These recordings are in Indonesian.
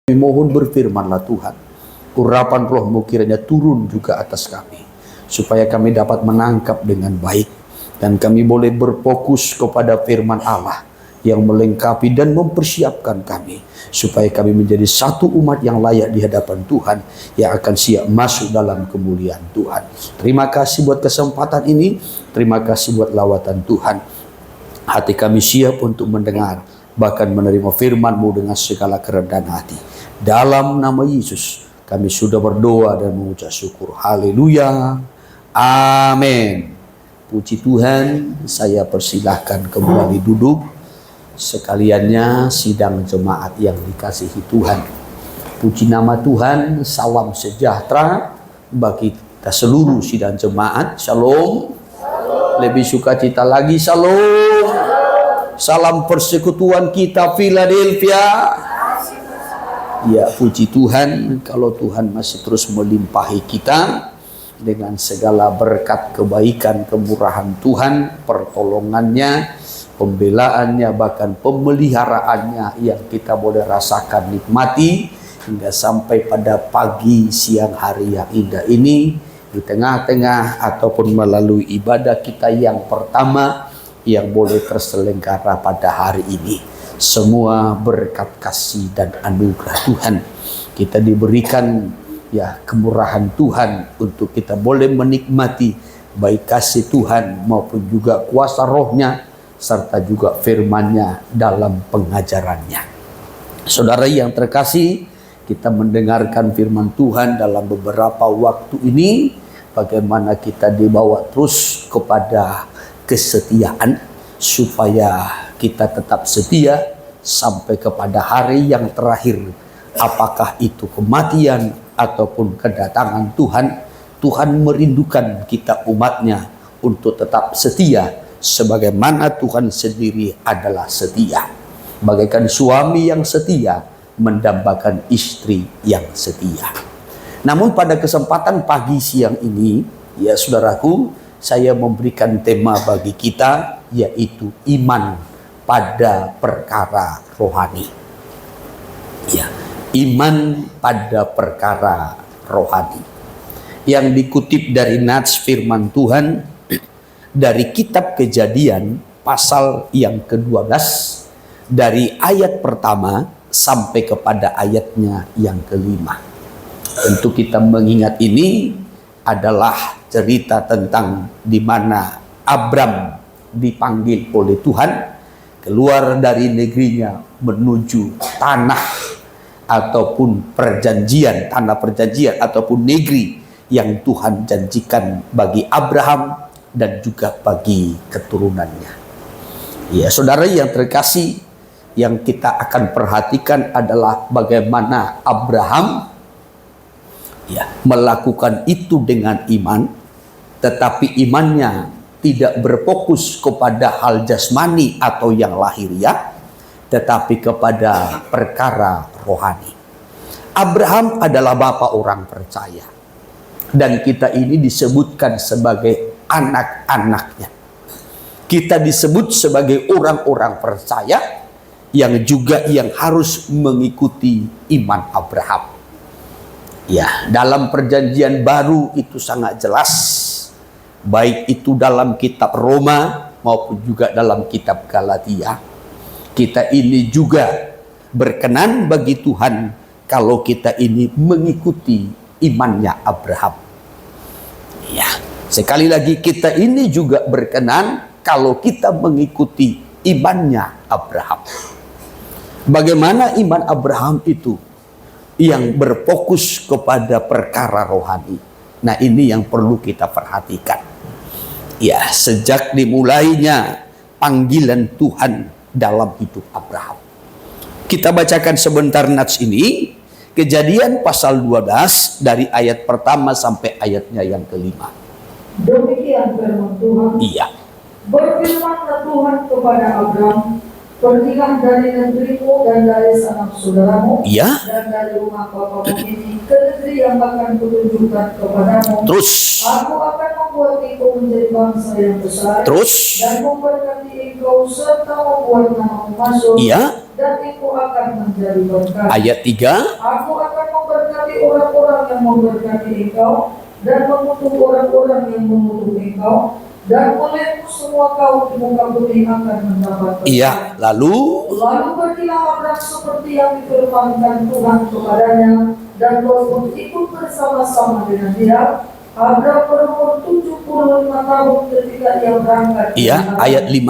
Mohon berfirmanlah Tuhan, urapan roh-Mu kiranya turun juga atas kami, supaya kami dapat menangkap dengan baik, dan kami boleh berfokus kepada firman Allah yang melengkapi dan mempersiapkan kami, supaya kami menjadi satu umat yang layak di hadapan Tuhan, yang akan siap masuk dalam kemuliaan Tuhan. Terima kasih buat kesempatan ini, terima kasih buat lawatan Tuhan. Hati kami siap untuk mendengar, bahkan menerima firman-Mu dengan segala kerendahan hati. Dalam nama Yesus kami sudah berdoa dan mengucap syukur. Haleluya. Amin. Puji Tuhan, saya persilahkan kembali duduk. Sekaliannya sidang jemaat yang dikasihi Tuhan. Puji nama Tuhan, salam sejahtera bagi kita seluruh sidang jemaat. Shalom. Lebih sukacita lagi, shalom. Salam persekutuan kita Philadelphia. Ya, puji Tuhan, kalau Tuhan masih terus melimpahi kita dengan segala berkat kebaikan, kemurahan Tuhan, pertolongannya, pembelaannya, bahkan pemeliharaannya yang kita boleh rasakan, nikmati hingga sampai pada pagi siang hari yang indah ini, di tengah-tengah ataupun melalui ibadah kita yang pertama yang boleh terselenggara pada hari ini. Semua berkat kasih dan anugerah Tuhan. Kita diberikan ya kemurahan Tuhan untuk kita boleh menikmati baik kasih Tuhan maupun juga kuasa rohnya, serta juga firman-Nya dalam pengajarannya. Saudara yang terkasih, kita mendengarkan firman Tuhan dalam beberapa waktu ini, bagaimana kita dibawa terus kepada kesetiaan, supaya kita tetap setia sampai kepada hari yang terakhir. Apakah itu kematian ataupun kedatangan Tuhan, Tuhan merindukan kita umatnya untuk tetap setia, sebagaimana Tuhan sendiri adalah setia. Bagaikan suami yang setia mendambakan istri yang setia. Namun pada kesempatan pagi siang ini, ya saudaraku, saya memberikan tema bagi kita, yaitu iman pada perkara rohani. Ya, iman pada perkara rohani. Yang dikutip dari nats firman Tuhan dari kitab Kejadian pasal yang ke-12 dari ayat pertama sampai kepada ayatnya yang ke-5. Tentu kita mengingat ini adalah cerita tentang di mana Abram dipanggil oleh Tuhan keluar dari negerinya menuju tanah ataupun perjanjian, tanah perjanjian ataupun negeri yang Tuhan janjikan bagi Abraham dan juga bagi keturunannya. Ya, saudara yang terkasih, yang kita akan perhatikan adalah bagaimana Abraham ya melakukan itu dengan iman, tetapi imannya tidak berfokus kepada hal jasmani atau yang lahiriah, tetapi kepada perkara rohani. Abraham adalah bapa orang percaya, dan kita ini disebutkan sebagai anak-anaknya. Kita disebut sebagai orang-orang percaya yang juga yang harus mengikuti iman Abraham. Ya, dalam perjanjian baru itu sangat jelas, baik itu dalam kitab Roma maupun juga dalam kitab Galatia. Kita ini juga berkenan bagi Tuhan kalau kita ini mengikuti imannya Abraham. Ya, sekali lagi kita ini juga berkenan kalau kita mengikuti imannya Abraham. Bagaimana iman Abraham itu yang berfokus kepada perkara rohani. Nah, ini yang perlu kita perhatikan. Ya, sejak dimulainya panggilan Tuhan dalam hidup Abraham. Kita bacakan sebentar nats ini, Kejadian pasal 12 dari ayat pertama sampai ayatnya yang ke-5. Demikian firman Tuhan. Iya. Berfirmanlah Tuhan kepada Abram, Pergilah dari negerimu dan dari sanak saudaramu Ya. dan dari rumah bapamu ini ke negeri yang akan kutunjukkan kepadamu. Terus. Aku akan membuat engkau menjadi bangsa yang besar. Terus. Dan memberkati engkau serta membuat namamu masuk. Ya. Dan engkau akan menjadi berkat. Ayat 3. Aku akan memberkati orang-orang yang memberkati engkau dan mengutuk orang-orang yang mengutuk engkau. Dan olehmu semua kaum di muka bumi akan mendapat berkat. Iya, lalu Pergilah Abraham seperti yang difirmankan Tuhan kepadanya, dan Lot pun ikut bersama-sama dengan dia. Abraham berumur 75 tahun ketika ia berangkat. iya, ayat 5.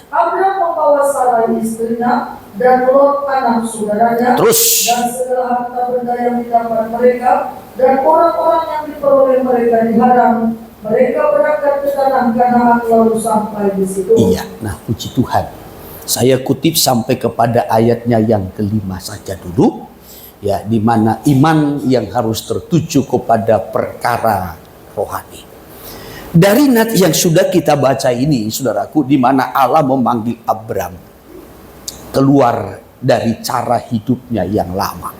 Abraham membawa Sarai istrinya dan Lot anak saudaranya. Terus. Dan segala harta benda yang didapat mereka dan orang-orang yang diperoleh mereka di Haran. Mereka berangkat ke tanah Kanaan lalu sampai di situ. Iya, nah puji Tuhan. Saya kutip sampai kepada ayatnya yang kelima saja dulu. Ya, di mana iman yang harus tertuju kepada perkara rohani. Dari nat yang sudah kita baca ini, saudaraku, di mana Allah memanggil Abram keluar dari cara hidupnya yang lama.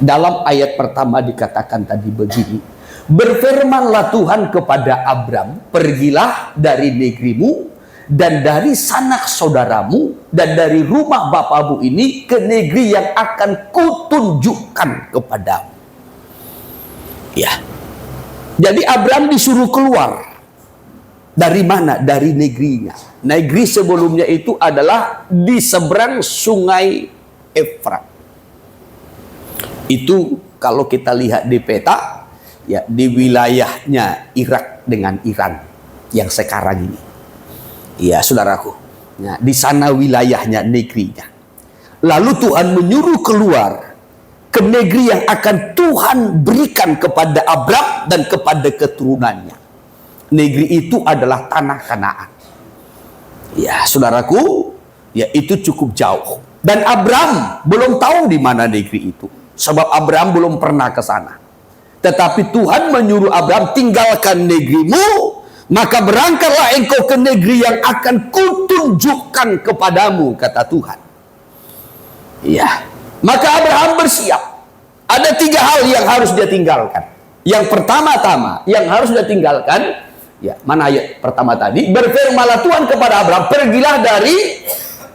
Dalam ayat pertama dikatakan tadi begini. Berfirmanlah Tuhan kepada Abram, pergilah dari negerimu dan dari sanak saudaramu dan dari rumah bapamu ini ke negeri yang akan kutunjukkan kepadamu. Ya. Jadi Abram disuruh keluar. Dari mana? Dari negerinya. Negeri sebelumnya itu adalah di seberang sungai Efrat. Itu kalau kita lihat di peta, ya, di wilayahnya Irak dengan Iran yang sekarang ini. Ya, saudaraku. Ya, di sana wilayahnya, negerinya. Lalu Tuhan menyuruh keluar ke negeri yang akan Tuhan berikan kepada Abram dan kepada keturunannya. Negeri itu adalah tanah Kanaan. Ya, saudaraku, ya itu cukup jauh. Dan Abram belum tahu di mana negeri itu. Sebab Abram belum pernah ke sana. Tetapi Tuhan menyuruh Abram, tinggalkan negerimu, maka berangkatlah engkau ke negeri yang akan kutunjukkan kepadamu, kata Tuhan. Iya. Maka Abraham bersiap. Ada 3 hal yang harus dia tinggalkan. Yang pertama-tama yang harus dia tinggalkan, ya, mana ayat pertama tadi? Berfirmanlah Tuhan kepada Abraham, pergilah dari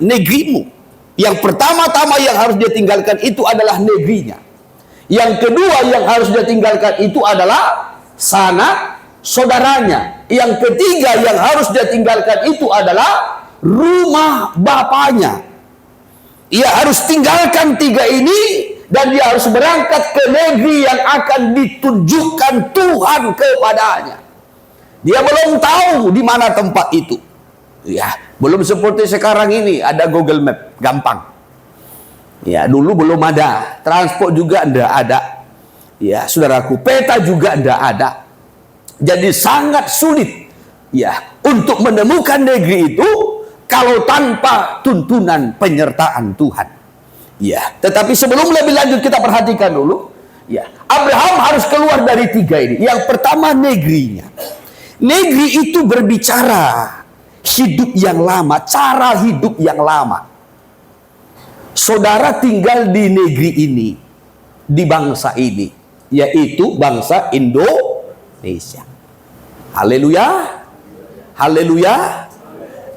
negerimu. Yang pertama-tama yang harus dia tinggalkan itu adalah negerinya. Yang kedua yang harus dia tinggalkan itu adalah sanak saudaranya. Yang ketiga yang harus dia tinggalkan itu adalah rumah bapaknya. Ia harus tinggalkan 3 ini dan dia harus berangkat ke negeri yang akan ditunjukkan Tuhan kepadanya. Dia belum tahu di mana tempat itu. Ya, belum seperti sekarang ini ada Google Map, gampang. Ya, dulu belum ada. Transport juga tidak ada. Ya, saudaraku, peta juga tidak ada. Jadi sangat sulit, ya, untuk menemukan negeri itu kalau tanpa tuntunan penyertaan Tuhan. Ya, tetapi sebelum lebih lanjut kita perhatikan dulu. Ya, Abraham harus keluar dari 3 ini. Yang pertama negerinya. Negeri itu berbicara hidup yang lama, cara hidup yang lama. Saudara tinggal di negeri ini, di bangsa ini, yaitu bangsa Indonesia. Haleluya. Haleluya.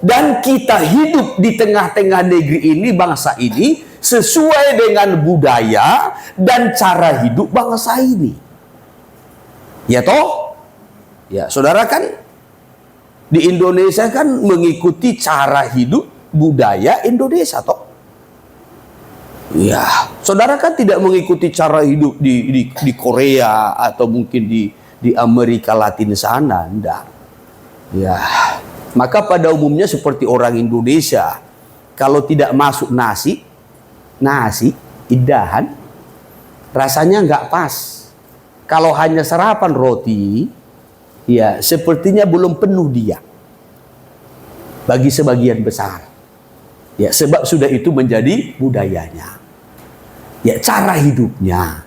Dan kita hidup di tengah-tengah negeri ini, bangsa ini, sesuai dengan budaya dan cara hidup bangsa ini. Ya toh? Ya, saudara kan di Indonesia kan mengikuti cara hidup budaya Indonesia toh. Ya, saudara kan tidak mengikuti cara hidup di Korea atau mungkin di Amerika Latin sana, enggak. Ya, maka pada umumnya seperti orang Indonesia, kalau tidak masuk nasi idahan, rasanya nggak pas. Kalau hanya sarapan roti, ya sepertinya belum penuh dia. Bagi sebagian besar. Ya, sebab sudah itu menjadi budayanya. Ya, cara hidupnya.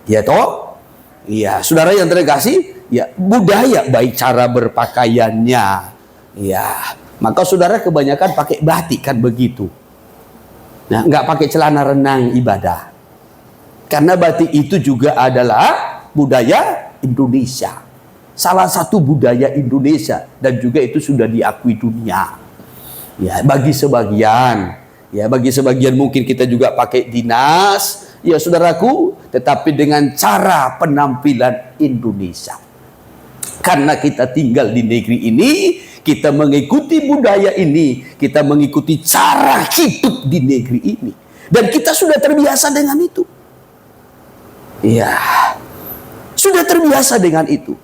Ya toh? Ya, saudara yang terkasih, ya budaya baik cara berpakaiannya. Ya, maka saudara kebanyakan pakai batik kan begitu. Nah, nggak pakai celana renang ibadah. Karena batik itu juga adalah budaya Indonesia. Salah satu budaya Indonesia dan juga itu sudah diakui dunia. Ya, bagi sebagian mungkin kita juga pakai dinas, ya saudaraku, tetapi dengan cara penampilan Indonesia. Karena kita tinggal di negeri ini, kita mengikuti budaya ini, kita mengikuti cara hidup di negeri ini. Dan kita sudah terbiasa dengan itu. Ya, sudah terbiasa dengan itu.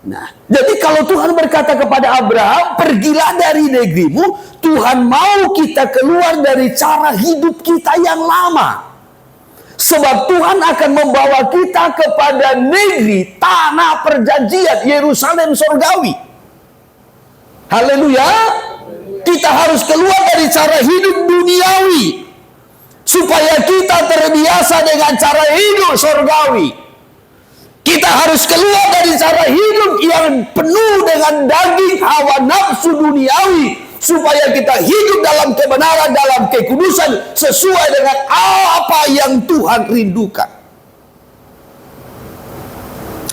Nah, jadi kalau Tuhan berkata kepada Abraham, pergilah dari negerimu, Tuhan mau kita keluar dari cara hidup kita yang lama. Sebab Tuhan akan membawa kita kepada negeri tanah perjanjian, Yerusalem surgawi. Haleluya. Kita harus keluar dari cara hidup duniawi supaya kita terbiasa dengan cara hidup surgawi. Kita harus keluar dari cara hidup yang penuh dengan daging hawa nafsu duniawi supaya kita hidup dalam kebenaran, dalam kekudusan sesuai dengan apa yang Tuhan rindukan.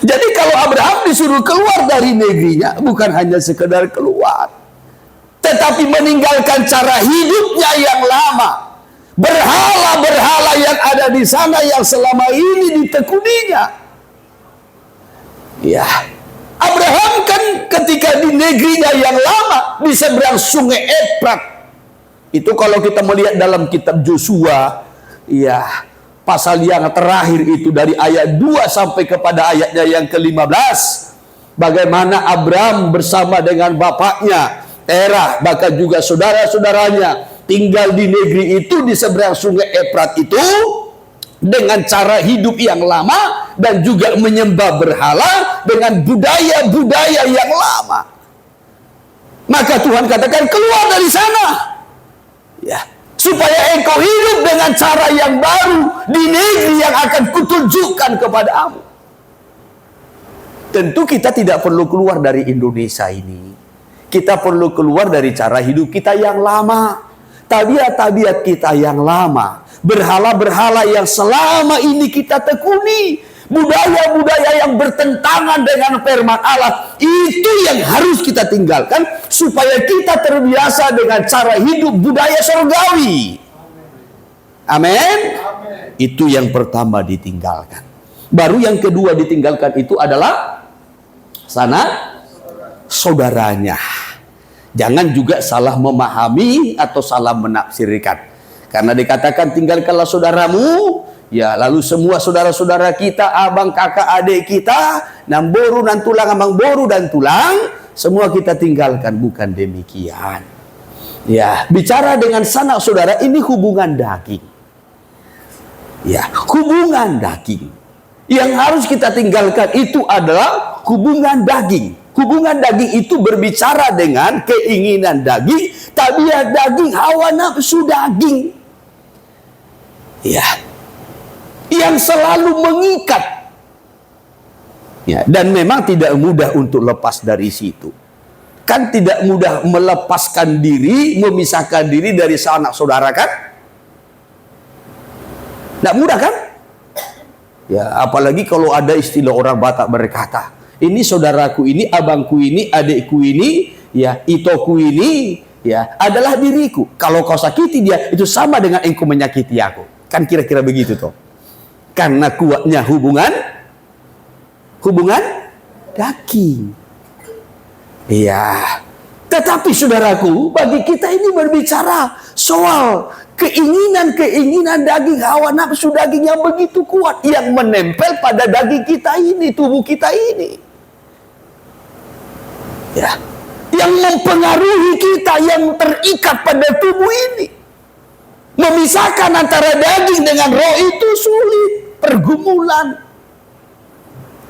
Jadi kalau Abraham disuruh keluar dari negerinya, bukan hanya sekedar keluar, tetapi meninggalkan cara hidupnya yang lama. Berhala-berhala yang ada di sana yang selama ini ditekuninya. Ya, Abraham kan ketika di negerinya yang lama di seberang sungai Efrat. Itu kalau kita melihat dalam kitab Yosua, ya, pasal yang terakhir itu dari ayat 2 sampai kepada ayatnya yang ke-15. Bagaimana Abraham bersama dengan bapaknya Terah, bahkan juga saudara-saudaranya tinggal di negeri itu di seberang sungai Efrat itu dengan cara hidup yang lama dan juga menyembah berhala dengan budaya-budaya yang lama. Maka Tuhan katakan keluar dari sana, ya, supaya engkau hidup dengan cara yang baru di negeri yang akan kutunjukkan kepadamu. Tentu kita tidak perlu keluar dari Indonesia ini. Kita perlu keluar dari cara hidup kita yang lama, tabiat-tabiat kita yang lama, berhala-berhala yang selama ini kita tekuni, budaya-budaya yang bertentangan dengan firman Allah. Itu yang harus kita tinggalkan supaya kita terbiasa dengan cara hidup budaya surgawi. Amin. Itu yang pertama ditinggalkan. Baru yang kedua ditinggalkan itu adalah sanak saudaranya. Jangan juga salah memahami atau salah menafsirkan. Karena dikatakan tinggalkanlah saudaramu, ya, lalu semua saudara-saudara kita, abang, kakak, adik kita, namboru dan tulang, abang boru dan tulang, semua kita tinggalkan. Bukan demikian. Ya, bicara dengan sanak saudara ini hubungan daging. Ya, hubungan daging. Yang harus kita tinggalkan itu adalah hubungan daging. Hubungan daging itu berbicara dengan keinginan daging, tabiat daging, hawa nafsu daging. Ya, yang selalu mengikat. Ya, dan memang tidak mudah untuk lepas dari situ. Kan tidak mudah melepaskan diri, memisahkan diri dari sanak saudara kan? Tidak mudah kan? Ya, apalagi kalau ada istilah orang Batak berkata, ini saudaraku ini, abangku ini, adikku ini, ya, itoku ini, ya, adalah diriku. Kalau kau sakiti dia, itu sama dengan engkau menyakiti aku. Kan kira-kira begitu toh. Karena kuatnya hubungan daging. Iya. Tetapi saudaraku, bagi kita ini berbicara soal keinginan daging, hawa nafsu daging yang begitu kuat, yang menempel pada daging kita ini, tubuh kita ini. Ya, yang mempengaruhi kita, yang terikat pada tubuh ini. Memisahkan antara daging dengan roh itu sulit, pergumulan.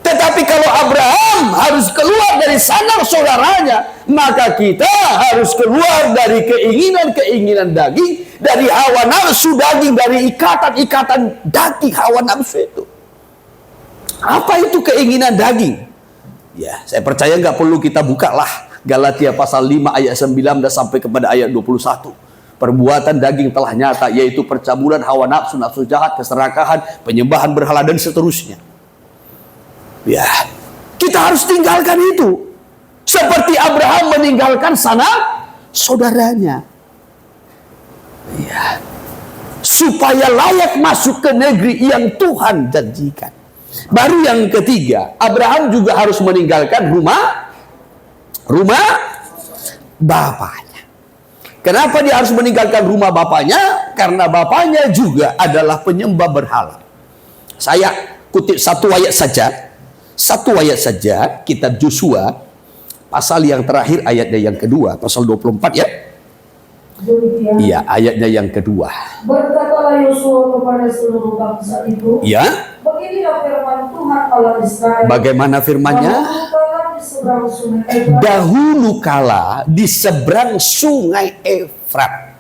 Tetapi kalau Abraham harus keluar dari sanak saudaranya, maka kita harus keluar dari keinginan daging, dari hawa nafsu daging, dari ikatan daging, hawa nafsu itu. Apa itu keinginan daging? Ya, saya percaya nggak perlu kita buka lah Galatia pasal 5 ayat 19 sampai kepada ayat 21. perbuatan daging telah nyata, yaitu percabulan, hawa nafsu, nafsu jahat, keserakahan, penyembahan berhala, dan seterusnya. Ya, kita harus tinggalkan itu. Seperti Abraham meninggalkan sanak saudaranya. Ya, supaya layak masuk ke negeri yang Tuhan janjikan. Baru yang ketiga, Abraham juga harus meninggalkan rumah bapaknya. Kenapa dia harus meninggalkan rumah bapaknya? Karena bapaknya juga adalah penyembah berhala. Saya kutip satu ayat saja, kitab Yosua pasal yang terakhir ayatnya yang kedua, pasal 24 ya. Demikian. Iya, ayatnya yang kedua. Berkatalah Yosua kepada seluruh bangsa itu, Ya, beginilah firman Tuhan Allah Israel. bagaimana firman-Nya? Dahulu kala di seberang sungai Efrat.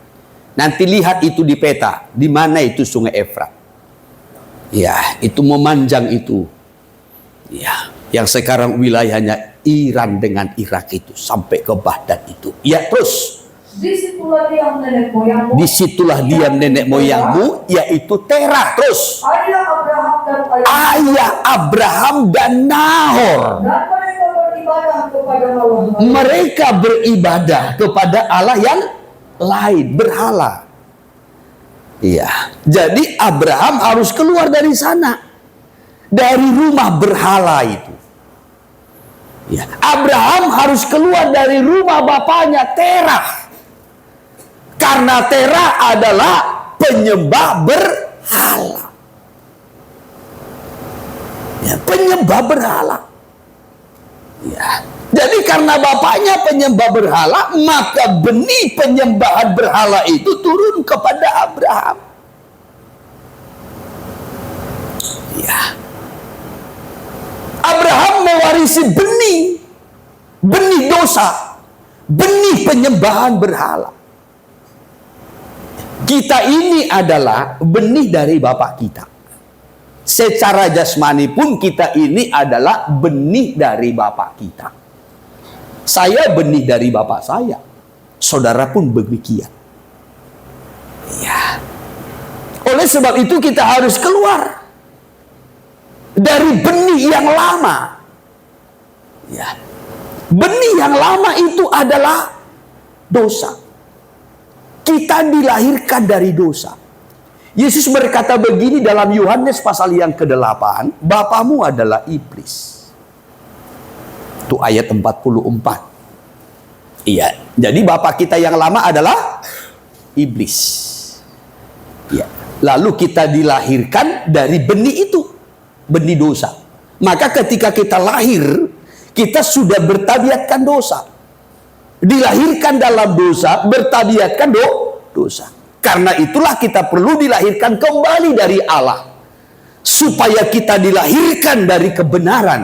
Nanti lihat itu di peta, di mana itu sungai Efrat. Ya, itu memanjang itu. Ya, yang sekarang wilayahnya Iran dengan Irak itu sampai ke Baghdad itu. Ya, terus Disitulah diam nenek moyangmu. disitulah diam nenek moyangmu, yaitu Terah. Terus ayah Abraham dan Nahor. Dan mereka beribadah kepada Allah. Mereka beribadah kepada Allah yang lain, berhala. Iya. Jadi Abraham harus keluar dari sana, dari rumah berhala itu. Ya. Abraham harus keluar dari rumah bapaknya Terah. Karena Terah adalah penyembah berhala. Ya, penyembah berhala. Ya. Jadi karena bapaknya penyembah berhala, maka benih penyembahan berhala itu turun kepada Abraham. Ya. Abraham mewarisi benih dosa, benih penyembahan berhala. Kita ini adalah benih dari bapak kita. Secara jasmani pun kita ini adalah benih dari bapak kita. Saya benih dari bapak saya. Saudara pun demikian. Ya. Oleh sebab itu kita harus keluar dari benih yang lama. Ya. Benih yang lama itu adalah dosa. Kita dilahirkan dari dosa. Yesus berkata begini dalam Yohanes pasal yang ke-8, bapamu adalah iblis. Itu ayat 44. Iya, jadi bapak kita yang lama adalah iblis. Ya. Lalu kita dilahirkan dari benih itu, benih dosa. Maka ketika kita lahir, kita sudah bertabiatkan dosa. Dilahirkan dalam dosa, bertabiatkan dosa. Karena itulah kita perlu dilahirkan kembali dari Allah. Supaya kita dilahirkan dari kebenaran.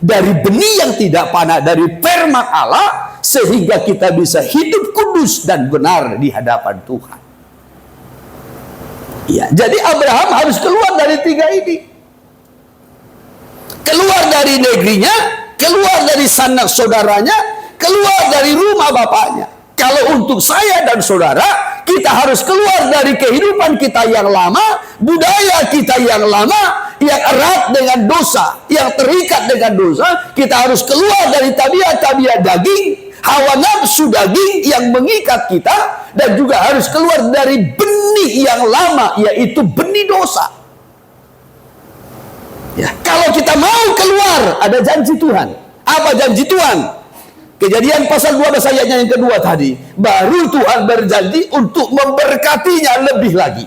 Dari benih yang tidak panah, dari firman Allah. Sehingga kita bisa hidup kudus dan benar di hadapan Tuhan. Ya, jadi Abraham harus keluar dari tiga ini. Keluar dari negerinya, keluar dari sanak saudaranya, keluar dari rumah bapaknya. Kalau untuk saya dan saudara, kita harus keluar dari kehidupan kita yang lama, budaya kita yang lama, yang erat dengan dosa, yang terikat dengan dosa. Kita harus keluar dari tabiat-tabiat daging, hawa nafsu daging yang mengikat kita, dan juga harus keluar dari benih yang lama, yaitu benih dosa. Ya, kalau kita mau keluar, ada janji Tuhan. Apa janji Tuhan? Kejadian pasal 12 ayatnya yang kedua tadi. Baru Tuhan berjanji untuk memberkatinya lebih lagi.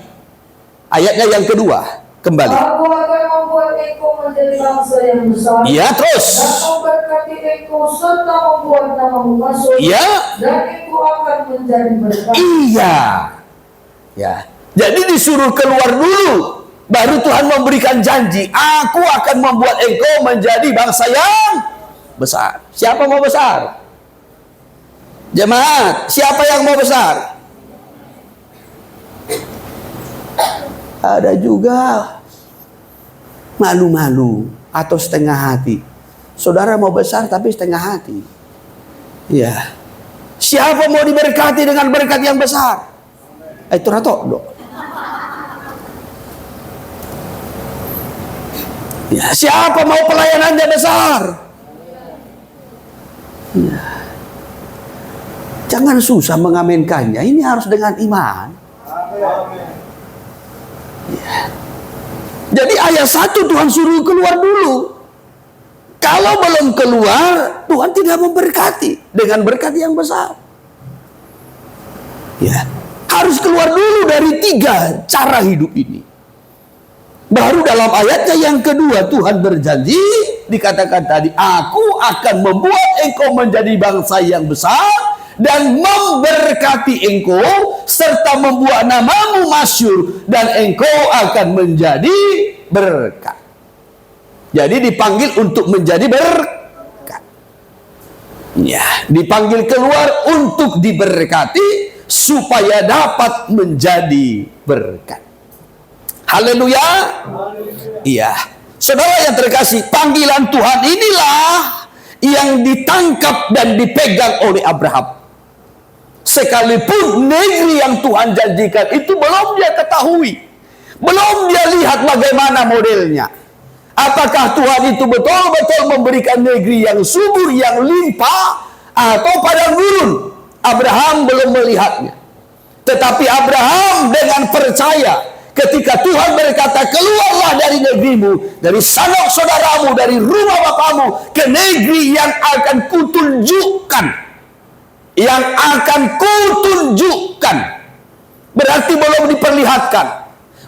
Ayatnya yang kedua. Kembali. Aku akan membuat engkau menjadi bangsa yang besar. Ya, terus. Dan memberkati engkau serta membuat namamu masuk. Ya. Dan engkau akan menjadi berkat. Iya. Ya. Jadi disuruh keluar dulu. Baru Tuhan memberikan janji. Aku akan membuat engkau menjadi bangsa yang besar. Siapa mau besar? Jemaat, siapa yang mau besar? Ada juga malu-malu atau setengah hati. Saudara mau besar tapi setengah hati. Ya. Siapa mau diberkati dengan berkat yang besar? Itu ratok dok. Ya, siapa mau pelayanannya besar? Ya. Jangan susah mengaminkannya. Ini harus dengan iman. Ya. Jadi ayat 1 Tuhan suruh keluar dulu. Kalau belum keluar, Tuhan tidak memberkati dengan berkat yang besar. Ya, harus keluar dulu dari 3 cara hidup ini. Baru dalam ayatnya yang kedua Tuhan berjanji, dikatakan tadi, aku akan membuat engkau menjadi bangsa yang besar dan memberkati engkau serta membuat namamu masyhur dan engkau akan menjadi berkat. Jadi dipanggil untuk menjadi berkat. Ya, dipanggil keluar untuk diberkati supaya dapat menjadi berkat. Haleluya. Iya. Saudara yang terkasih, panggilan Tuhan inilah yang ditangkap dan dipegang oleh Abraham. Sekalipun negeri yang Tuhan janjikan itu belum dia ketahui, belum dia lihat bagaimana modelnya. Apakah Tuhan itu betul-betul memberikan negeri yang subur, yang limpah, atau padang gurun? Abraham belum melihatnya. Tetapi Abraham dengan percaya, ketika Tuhan berkata, keluarlah dari negerimu, dari sanak saudaramu, dari rumah bapamu, ke negeri yang akan kutunjukkan. Yang akan kutunjukkan. Berarti belum diperlihatkan,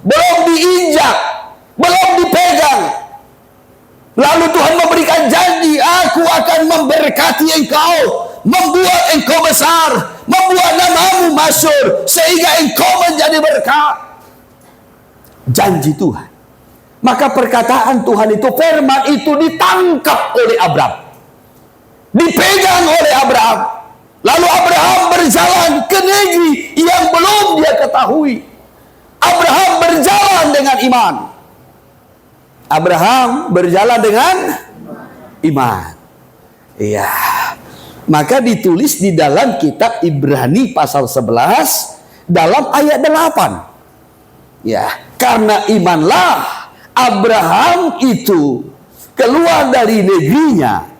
belum diinjak, belum dipegang. Lalu Tuhan memberikan janji, aku akan memberkati engkau, membuat engkau besar, membuat namamu masyhur, sehingga engkau menjadi berkat. Janji Tuhan. Maka perkataan Tuhan itu, firman itu ditangkap oleh Abraham, dipegang oleh Abraham. Lalu Abraham berjalan ke negeri yang belum dia ketahui. Abraham berjalan dengan iman. Abraham berjalan dengan iman. Iya. Maka ditulis di dalam kitab Ibrani pasal 11 dalam ayat 8. Ya, karena imanlah Abraham itu keluar dari negerinya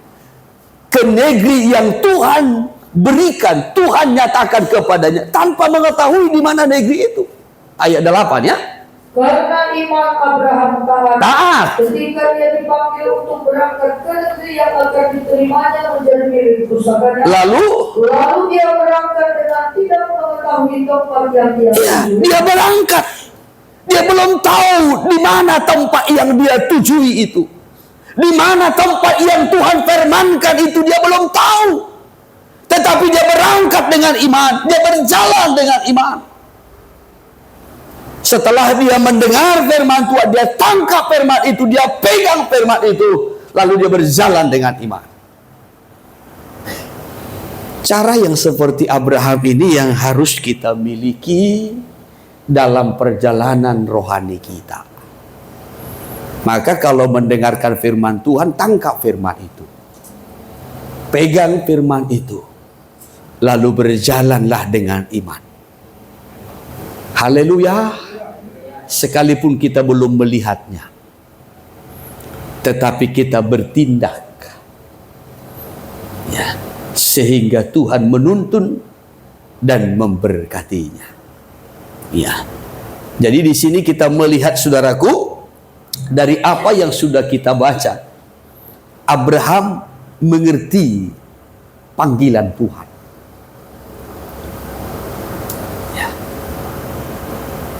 ke negeri yang Tuhan berikan, Tuhan nyatakan kepadanya tanpa mengetahui di mana negeri itu. Ayat 8 ya. Karena iman Abraham taat ketika dia dipanggil untuk berangkat ke negeri yang akan diterimanya menjadi milik pusakanya. Lalu dia berangkat dengan tidak mengetahui tempat yang dia tuju. Dia berangkat. Dia belum tahu di mana tempat yang dia tujui itu. Di mana tempat yang Tuhan firmankan itu dia belum tahu. Tetapi dia berangkat dengan iman, dia berjalan dengan iman. Setelah dia mendengar firman Tuhan, dia tangkap firman itu, dia pegang firman itu, lalu dia berjalan dengan iman. Cara yang seperti Abraham ini yang harus kita miliki dalam perjalanan rohani kita. Maka kalau mendengarkan firman Tuhan, tangkap firman itu, pegang firman itu, lalu berjalanlah dengan iman. Haleluya. Sekalipun kita belum melihatnya, tetapi kita bertindak, ya, sehingga Tuhan menuntun dan memberkatinya. Ya. Jadi di sini kita melihat, saudaraku, dari apa yang sudah kita baca, Abraham mengerti panggilan Tuhan.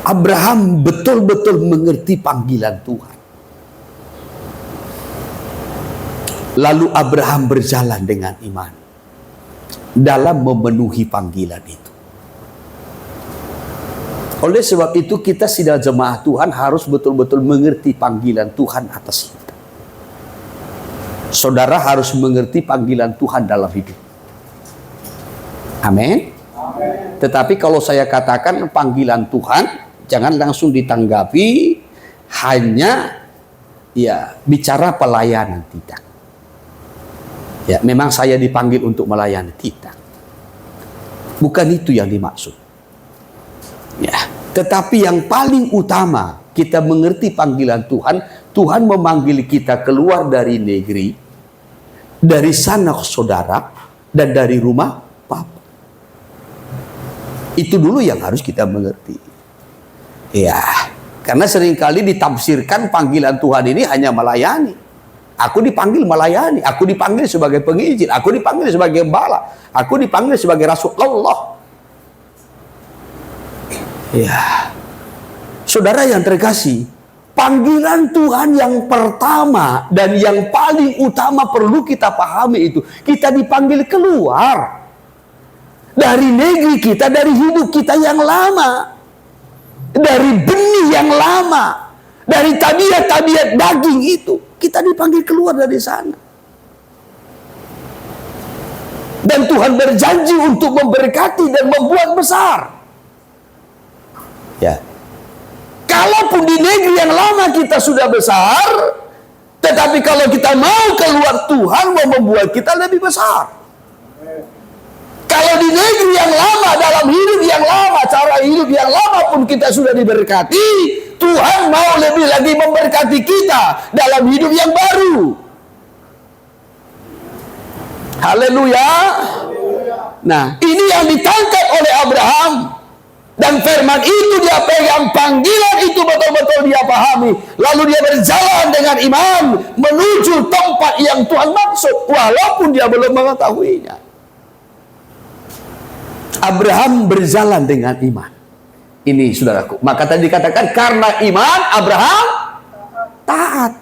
Abraham betul-betul mengerti panggilan Tuhan. Lalu Abraham berjalan dengan iman dalam memenuhi panggilan itu. Oleh sebab itu kita sidang jemaah Tuhan harus betul-betul mengerti panggilan Tuhan atas kita. Saudara harus mengerti panggilan Tuhan dalam hidup. Amin. Tetapi kalau saya katakan panggilan Tuhan, jangan langsung ditanggapi hanya ya bicara pelayanan, tidak. Ya, memang saya dipanggil untuk melayani, tidak. Bukan itu yang dimaksud. Ya, tetapi yang paling utama kita mengerti panggilan Tuhan. Tuhan memanggil kita keluar dari negeri, dari sanak saudara, dan dari rumah Bapa. Itu dulu yang harus kita mengerti. Ya, karena seringkali ditafsirkan panggilan Tuhan ini hanya melayani. Aku dipanggil melayani, aku dipanggil sebagai penginjil, aku dipanggil sebagai gembala, aku dipanggil sebagai rasul Allah. Ya, saudara yang terkasih, panggilan Tuhan yang pertama dan yang paling utama perlu kita pahami itu, kita dipanggil keluar dari negeri kita, dari hidup kita yang lama, dari benih yang lama, dari tabiat-tabiat daging itu, kita dipanggil keluar dari sana. Dan Tuhan berjanji untuk memberkati dan membuat besar. Ya. Kalaupun di negeri yang lama kita sudah besar, tetapi kalau kita mau keluar, Tuhan mau membuat kita lebih besar. Kalau di negeri yang lama, dalam hidup yang lama, cara hidup yang lama pun kita sudah diberkati, Tuhan mau lebih lagi memberkati kita dalam hidup yang baru. Haleluya. Nah, ini yang ditangkap oleh Abraham. Dan firman itu dia pegang, panggilan itu betul-betul dia pahami. Lalu dia berjalan dengan iman menuju tempat yang Tuhan maksud, walaupun dia belum mengetahuinya. Abraham berjalan dengan iman. Ini saudaraku. Maka tadi dikatakan karena iman Abraham taat.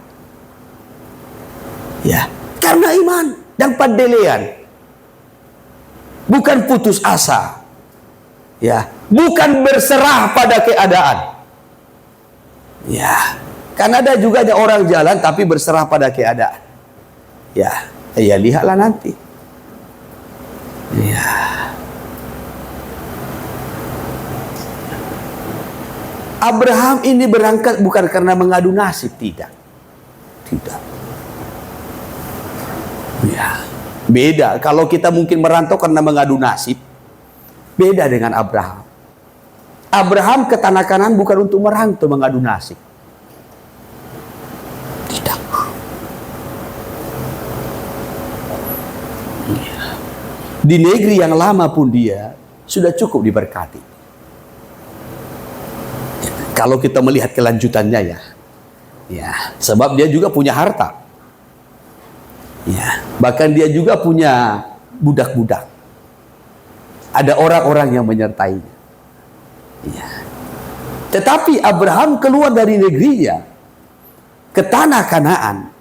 Ya, karena iman dan pendelian. Bukan putus asa. Ya, bukan berserah pada keadaan. Ya, kan ada juga ada orang jalan tapi berserah pada keadaan. Ya, ya lihatlah nanti. Ya. Abraham ini berangkat bukan karena mengadu nasib, tidak. Tidak. Ya. Beda kalau kita mungkin merantau karena mengadu nasib. Beda dengan Abraham. Abraham ke tanah Kanaan bukan untuk merantau mengadu nasib. Tidak. Di negeri yang lama pun dia sudah cukup diberkati. Kalau kita melihat kelanjutannya ya, sebab dia juga punya harta. Ya, bahkan dia juga punya budak-budak. Ada orang-orang yang menyertainya. Ya. Tetapi Abraham keluar dari negerinya ke tanah Kanaan,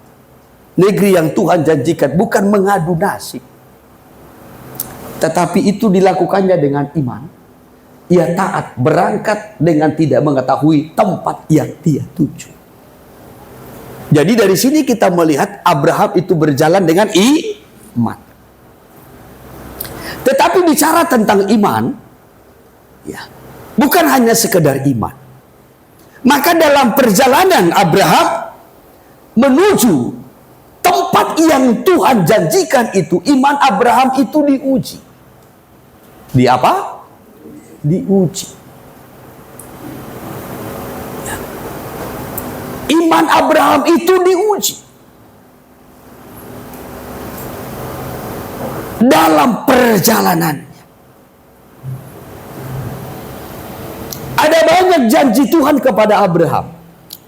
negeri yang Tuhan janjikan, bukan mengadu nasib. Tetapi itu dilakukannya dengan iman. Ia taat, berangkat dengan tidak mengetahui tempat yang dia tuju. Jadi dari sini kita melihat Abraham itu berjalan dengan iman. Tetapi bicara tentang iman, ya, bukan hanya sekedar iman. Maka dalam perjalanan Abraham menuju tempat yang Tuhan janjikan itu, iman Abraham itu diuji. Di apa? Diuji. Ya. Iman Abraham itu diuji. Dalam perjalanannya ada banyak janji Tuhan kepada Abraham.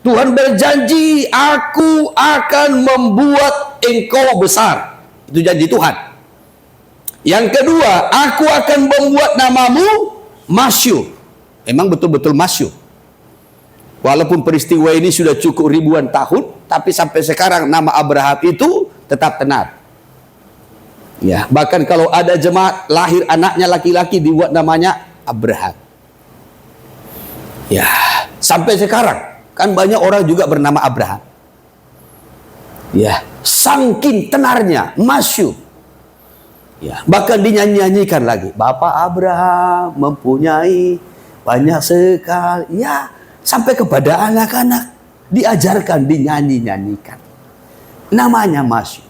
Tuhan berjanji, aku akan membuat engkau besar. Itu janji Tuhan. Yang kedua, aku akan membuat namamu masyhur. Memang betul-betul masyhur. Walaupun peristiwa ini sudah cukup ribuan tahun, tapi sampai sekarang nama Abraham itu tetap tenar. Ya, bahkan kalau ada jemaat lahir anaknya laki-laki dibuat namanya Abraham. Ya, sampai sekarang kan banyak orang juga bernama Abraham. Ya, saking tenarnya, masyhur. Ya, bahkan dinyanyi-nyanyikan lagi. Bapak Abraham mempunyai banyak sekali. Ya, sampai kepada anak-anak diajarkan, dinyanyi-nyanyikan. Namanya masyhur.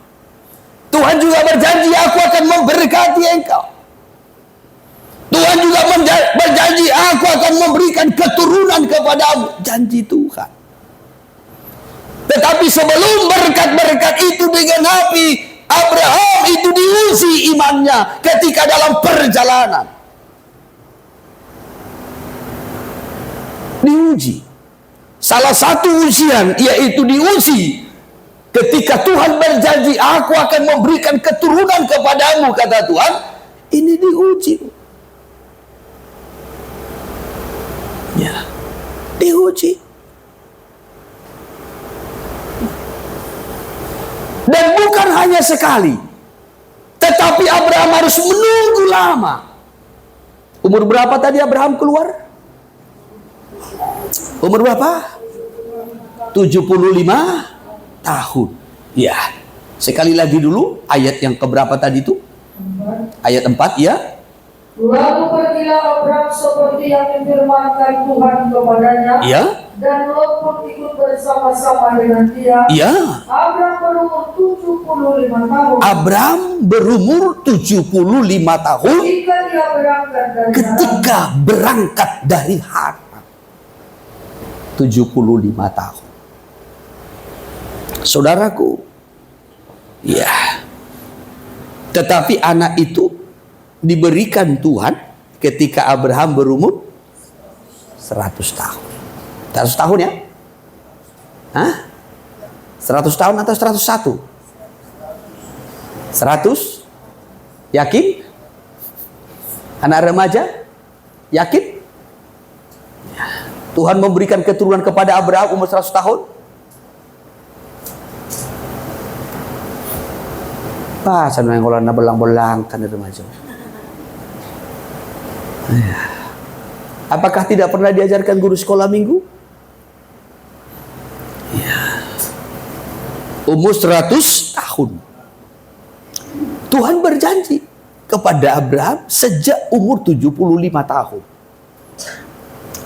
Tuhan juga berjanji, aku akan memberkati engkau. Tuhan Tuhan juga berjanji, aku akan memberikan keturunan kepadamu. Janji Tuhan. Tetapi sebelum berkat-berkat itu digenapi, Abraham itu diuji imannya ketika dalam perjalanan. Diuji. Salah satu ujian yaitu diuji ketika Tuhan berjanji, aku akan memberikan keturunan kepadamu, kata Tuhan. Ini diuji. Ya, diuji. Dan bukan hanya sekali, tetapi Abraham harus menunggu lama. Umur berapa tadi Abraham keluar? Umur berapa? 75 tahun. Ya. Sekali lagi dulu, ayat yang keberapa tadi itu? Ayat 4, ya. Lalu pergilah Abraham seperti yang difirmankan Tuhan kepadanya. Ya. Dan Lot pun ikut bersama-sama dengan dia. Ya. Abraham berumur 75 tahun. Abraham berumur 75 tahun ketika dia berangkat dari Haran. berangkat dari Haran. 75 tahun. Saudaraku, ya. Tetapi anak itu diberikan Tuhan ketika Abraham berumur 100 tahun. 100 tahun ya? Hah? 100 tahun atau 101? 100? Yakin? Anak remaja? Yakin? Ya. Tuhan memberikan keturunan kepada Abraham umur 100 tahun? Sana yang kalau belang-belang kan remaja. Apakah tidak pernah diajarkan guru sekolah minggu? Ya. Umur 100 tahun. Tuhan berjanji kepada Abraham sejak umur 75 tahun.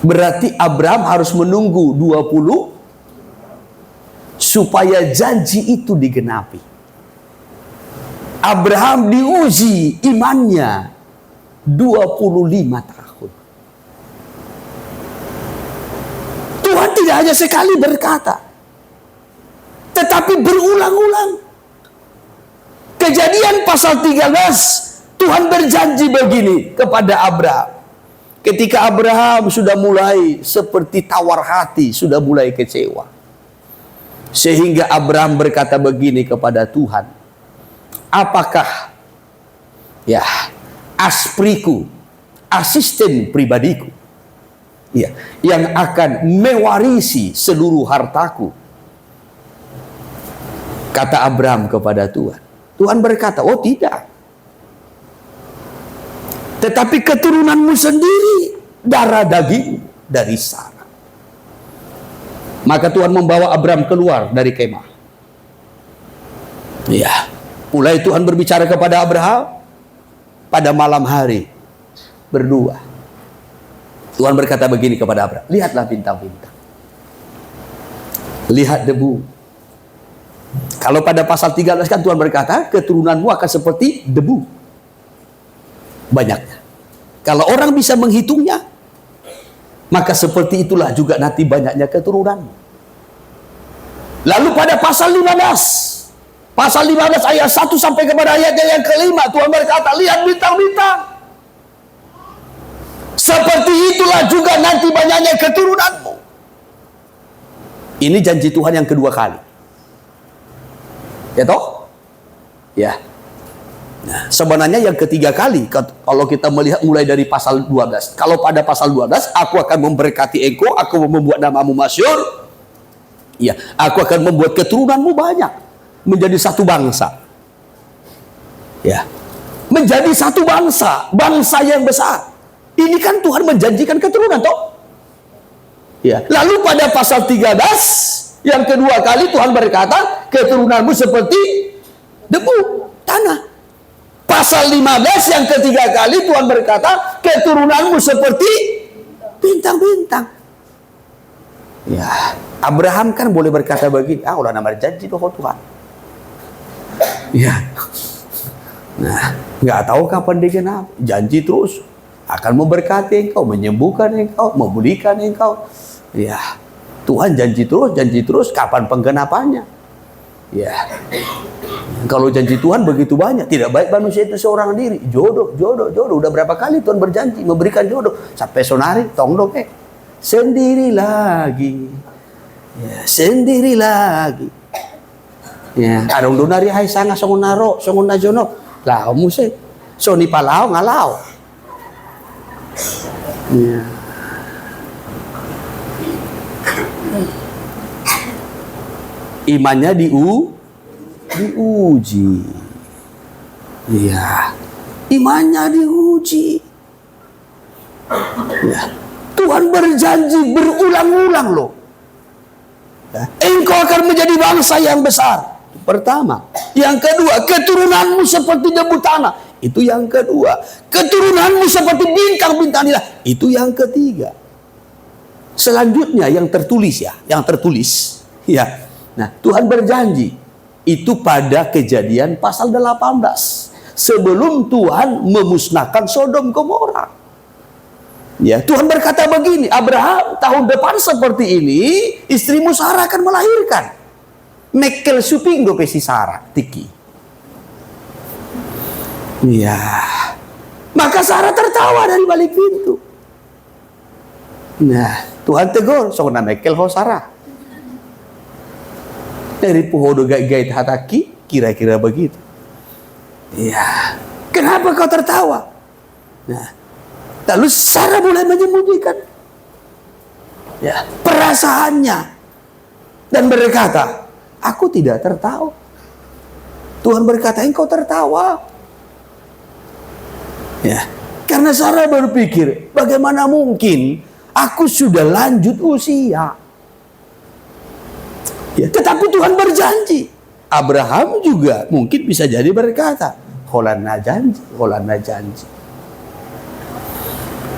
Berarti Abraham harus menunggu 20 supaya janji itu digenapi. Abraham diuji imannya 25 tahun. Tuhan tidak hanya sekali berkata, tetapi berulang-ulang. Kejadian pasal 13, Tuhan berjanji begini kepada Abraham. Ketika Abraham sudah mulai seperti tawar hati, sudah mulai kecewa. Sehingga Abraham berkata begini kepada Tuhan, apakah ya aspriku, asisten pribadiku, ya, yang akan mewarisi seluruh hartaku? Kata Abraham kepada Tuhan. Tuhan berkata, oh tidak. Tetapi keturunanmu sendiri, darah daging dari Sarah. Maka Tuhan membawa Abraham keluar dari kemah. Ya. Mulai Tuhan berbicara kepada Abraham pada malam hari berdua. Tuhan berkata begini kepada Abraham, lihatlah bintang-bintang. Lihat debu. Kalau pada pasal 13 kan Tuhan berkata, keturunanmu akan seperti debu. Banyaknya. Kalau orang bisa menghitungnya, maka seperti itulah juga nanti banyaknya keturunanmu. Lalu pada pasal 15, Pasal 15 ayat 1 sampai kepada ayatnya yang kelima, Tuhan berkata, lihat bintang-bintang. Seperti itulah juga nanti banyaknya keturunanmu. Ini janji Tuhan yang kedua kali. Ya toh? Ya. Nah, sebenarnya yang ketiga kali, kalau kita melihat mulai dari pasal 12. Kalau pada pasal 12, aku akan memberkati engkau, aku membuat namamu masyhur. Ya, aku akan membuat keturunanmu banyak. Menjadi satu bangsa, ya, menjadi satu bangsa, bangsa yang besar. Ini kan Tuhan menjanjikan keturunan, toh? Ya. Lalu pada pasal 13 yang kedua kali Tuhan berkata, keturunanmu seperti debu tanah. Pasal 15 yang ketiga kali Tuhan berkata, keturunanmu seperti bintang-bintang. Ya, Abraham kan boleh berkata begini, ulah nama janji doh Tuhan. Ya, nah, nggak tahu kapan dia genap, janji terus. akan memberkati engkau, menyembuhkan engkau, memulihkan engkau. Ya, Tuhan janji terus, kapan penggenapannya? Ya, kalau janji Tuhan begitu banyak, tidak baik manusia itu seorang diri. Jodoh. Udah berapa kali Tuhan berjanji memberikan jodoh? Sampai sonari, tong dong sendiri lagi. Ya, sendiri lagi. Ya, adong donari hai sanga songon naro, songon najono. Lah, musik. Soni palao ngalau. Ya. Imannya diuji. Iya. Imannya diuji. Ya. Tuhan berjanji berulang-ulang loh. Ya. Engkau akan menjadi bangsa yang besar. Pertama. Yang kedua, keturunanmu seperti debu tanah. Itu yang kedua. Keturunanmu seperti bintang-bintang di langit. Itu yang ketiga. Selanjutnya yang tertulis ya. Yang tertulis. Ya. Nah, Tuhan berjanji. Itu pada Kejadian pasal 18. Sebelum Tuhan memusnahkan Sodom Gomora. Ya, Tuhan berkata begini, Abraham, tahun depan seperti ini, istrimu Sarah akan melahirkan. Mekel supinggo pesi Sarah, tiki. Ya, maka Sarah tertawa dari balik pintu. Nah, Tuhan tegur, sokna Mekel ho Sarah. Dari pohodo gait hataki, kira-kira begitu. Ya, kenapa kau tertawa? Nah, lalu Sarah mulai menyembunyikan ya, perasaannya dan berkata, aku tidak tertawa. Tuhan berkata, engkau tertawa. Ya, karena Sarah berpikir, bagaimana mungkin aku sudah lanjut usia. Ya, tetapi Tuhan berjanji. Abraham juga mungkin bisa jadi berkata, holana janji.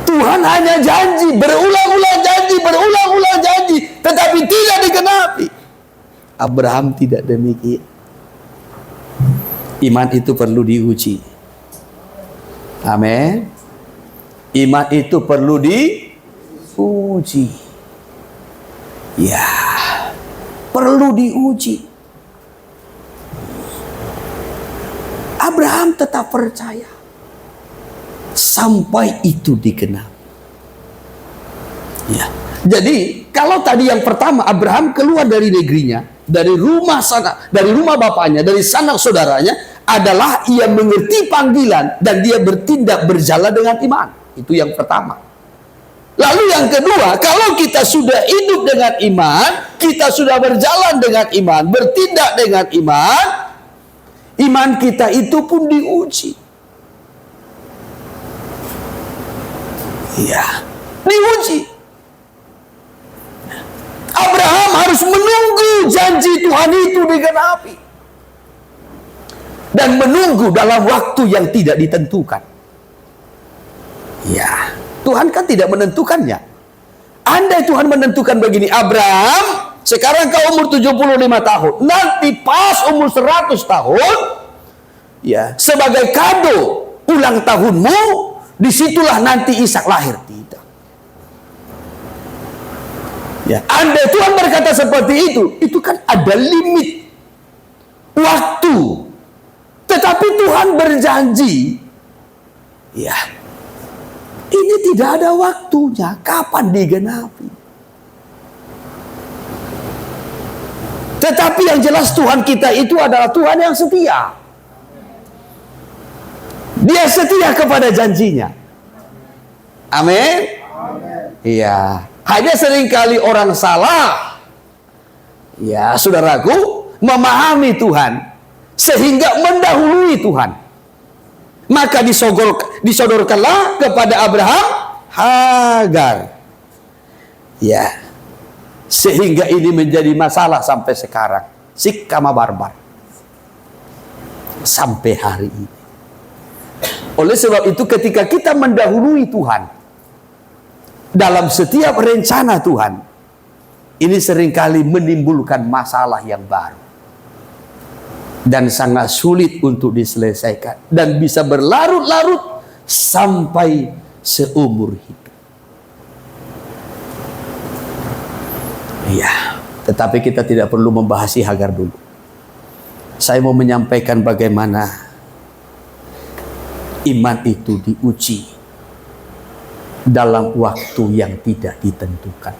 Tuhan hanya janji, berulang-ulang janji, tetapi tidak digenapi. Abraham tidak demikian. Iman itu perlu diuji. Amin. Iman itu perlu diuji. Ya, perlu diuji. Abraham tetap percaya sampai itu digenapi. Ya. Jadi kalau tadi yang pertama Abraham keluar dari negerinya, dari rumah bapaknya, dari sanak saudaranya, adalah ia mengerti panggilan dan dia bertindak berjalan dengan iman. Itu yang pertama. Lalu yang kedua, kalau kita sudah hidup dengan iman, kita sudah berjalan dengan iman, bertindak dengan iman, iman kita itu pun diuji. Ya, diuji. Abraham harus menunggu janji Tuhan itu digenapi. Dan menunggu dalam waktu yang tidak ditentukan. Ya, Tuhan kan tidak menentukannya. Andai Tuhan menentukan begini, Abraham, sekarang kau umur 75 tahun, nanti pas umur 100 tahun, ya, sebagai kado ulang tahunmu, disitulah nanti Ishak lahir. Tidak. Ya, andai Tuhan berkata seperti itu kan ada limit waktu. Tetapi Tuhan berjanji, ya, ini tidak ada waktunya, kapan digenapi. Tetapi yang jelas Tuhan kita itu adalah Tuhan yang setia. Dia setia kepada janjinya. Amin. Iya. Hanya seringkali orang salah, ya saudaraku, memahami Tuhan sehingga mendahului Tuhan. Maka disodorkanlah kepada Abraham Hagar. Ya. Sehingga ini menjadi masalah sampai sekarang. Sikama barbar. Sampai hari ini. Oleh sebab itu ketika kita mendahului Tuhan dalam setiap rencana Tuhan, ini seringkali menimbulkan masalah yang baru dan sangat sulit untuk diselesaikan dan bisa berlarut-larut sampai seumur hidup. Iya, tetapi kita tidak perlu membahas Hagar dulu. Saya mau menyampaikan bagaimana iman itu diuji dalam waktu yang tidak ditentukan.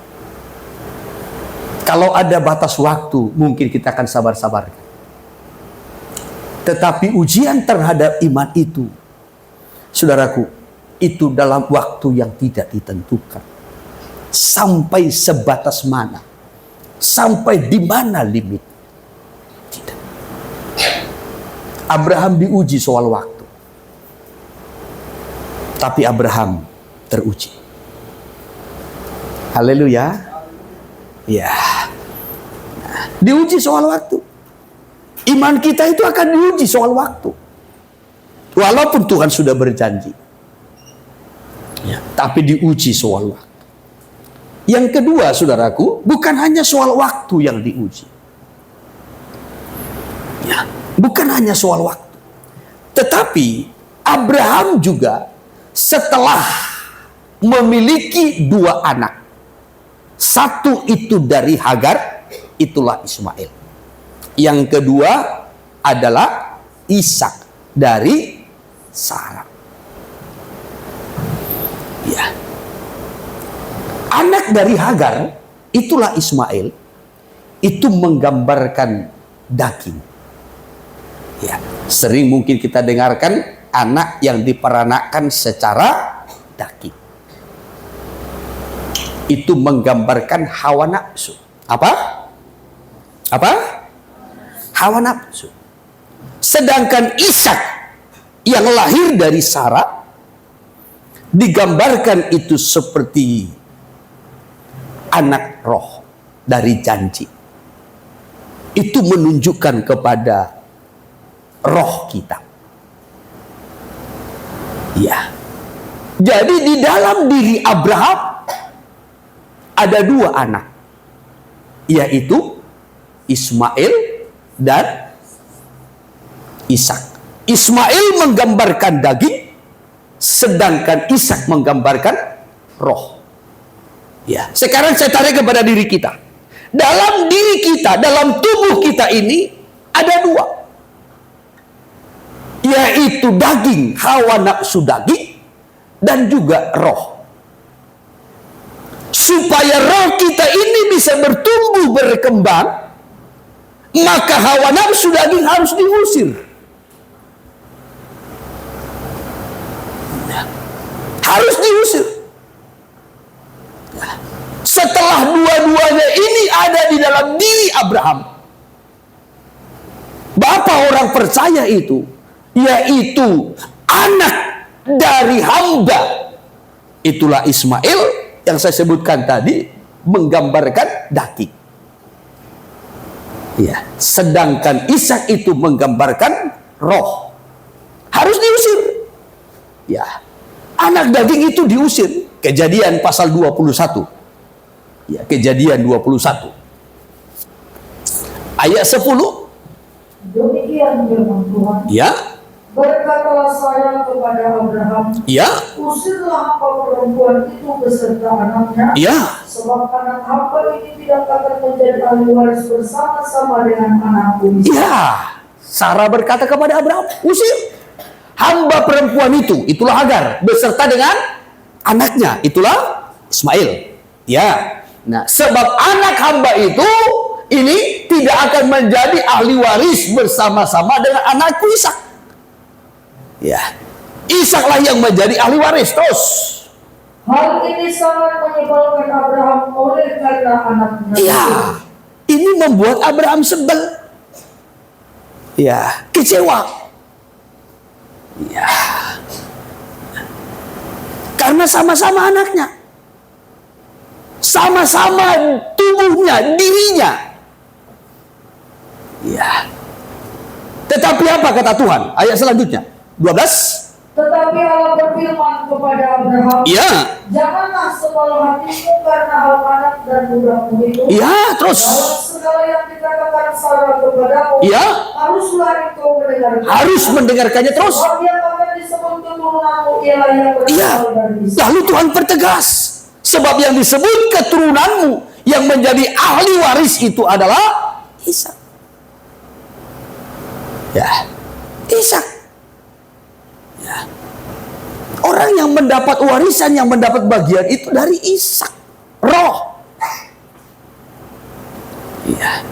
Kalau ada batas waktu, mungkin kita akan sabar-sabar. Tetapi ujian terhadap iman itu, saudaraku, itu dalam waktu yang tidak ditentukan. Sampai sebatas mana? Sampai di mana limit? Tidak. Abraham diuji soal waktu. Tapi Abraham teruji. Haleluya. Ya. Nah, diuji soal waktu. Iman kita itu akan diuji soal waktu. Walaupun Tuhan sudah berjanji. Ya, tapi diuji soal waktu. Yang kedua, saudaraku, bukan hanya soal waktu yang diuji. Ya, bukan hanya soal waktu. Tetapi Abraham juga setelah memiliki 2 anak. Satu itu dari Hagar, itulah Ismail. Yang kedua adalah Ishak dari Sarah. Ya. Anak dari Hagar, itulah Ismail, itu menggambarkan daging. Ya, sering mungkin kita dengarkan anak yang diperanakkan secara daging. Itu menggambarkan hawa nafsu. Apa? Hawa nafsu. Sedangkan Ishak yang lahir dari Sarah digambarkan itu seperti anak roh dari janji. Itu menunjukkan kepada roh kita. Ya. Jadi di dalam diri Abraham ada 2 anak, yaitu Ismail dan Ishak. Ismail menggambarkan daging, sedangkan Ishak menggambarkan roh. Ya, sekarang saya tarik kepada diri kita. Dalam diri kita, dalam tubuh kita ini ada 2, yaitu daging, hawa nafsu daging, dan juga roh. Supaya roh kita ini bisa bertumbuh berkembang, maka hawa nafsu daging harus diusir. Harus diusir. Setelah dua-duanya ini ada di dalam diri Abraham, Bapak orang percaya itu, yaitu anak dari hamba, itulah Ismail yang saya sebutkan tadi, menggambarkan daging. Ya, sedangkan Ishak itu menggambarkan roh. Harus diusir. Ya, anak daging itu diusir. Kejadian pasal 21. Ya, Kejadian 21. Ayat 10. Demikian firman Tuhan. Ya. Berkatalah Sarah kepada Abraham, Ya. usirlah hamba perempuan itu beserta anaknya, Ya. sebab anak hamba ini tidak akan menjadi ahli waris bersama-sama dengan anakku. Ya. Sarah berkata kepada Abraham, usir hamba perempuan itu, itulah Hagar, beserta dengan anaknya, itulah Ismail. Ya. Nah, sebab anak hamba itu ini tidak akan menjadi ahli waris bersama-sama dengan anakku Ishak. Ya, Ishaklah yang menjadi ahli waris. Terus, hal ini sangat menyebalkan Abraham oleh karena anaknya. ya, ini membuat Abraham sebel. Ya, kecewa. Ya, karena sama-sama anaknya, sama-sama tubuhnya, dirinya. Ya. Tetapi apa kata Tuhan? Ayat selanjutnya, 12. Tetapi Allah berfirman kepada Abraham, Ya. janganlah separuh hatimu karena hal anak dan budakmu itu. Ya, terus. Dalam segala yang dikatakan Sarah kepadamu, Ya. haruslah engkau mendengarkan. Harus mendengarkannya terus. Sebab yang akan disebut keturunanmu ialah yang Iya. berasal dari Ishak. Lalu Tuhan pertegas, sebab yang disebut keturunanmu yang menjadi ahli waris itu adalah Ishak. Ya, Ishak. Ya. Orang yang mendapat warisan, yang mendapat bagian itu dari Ishak, roh. Ya.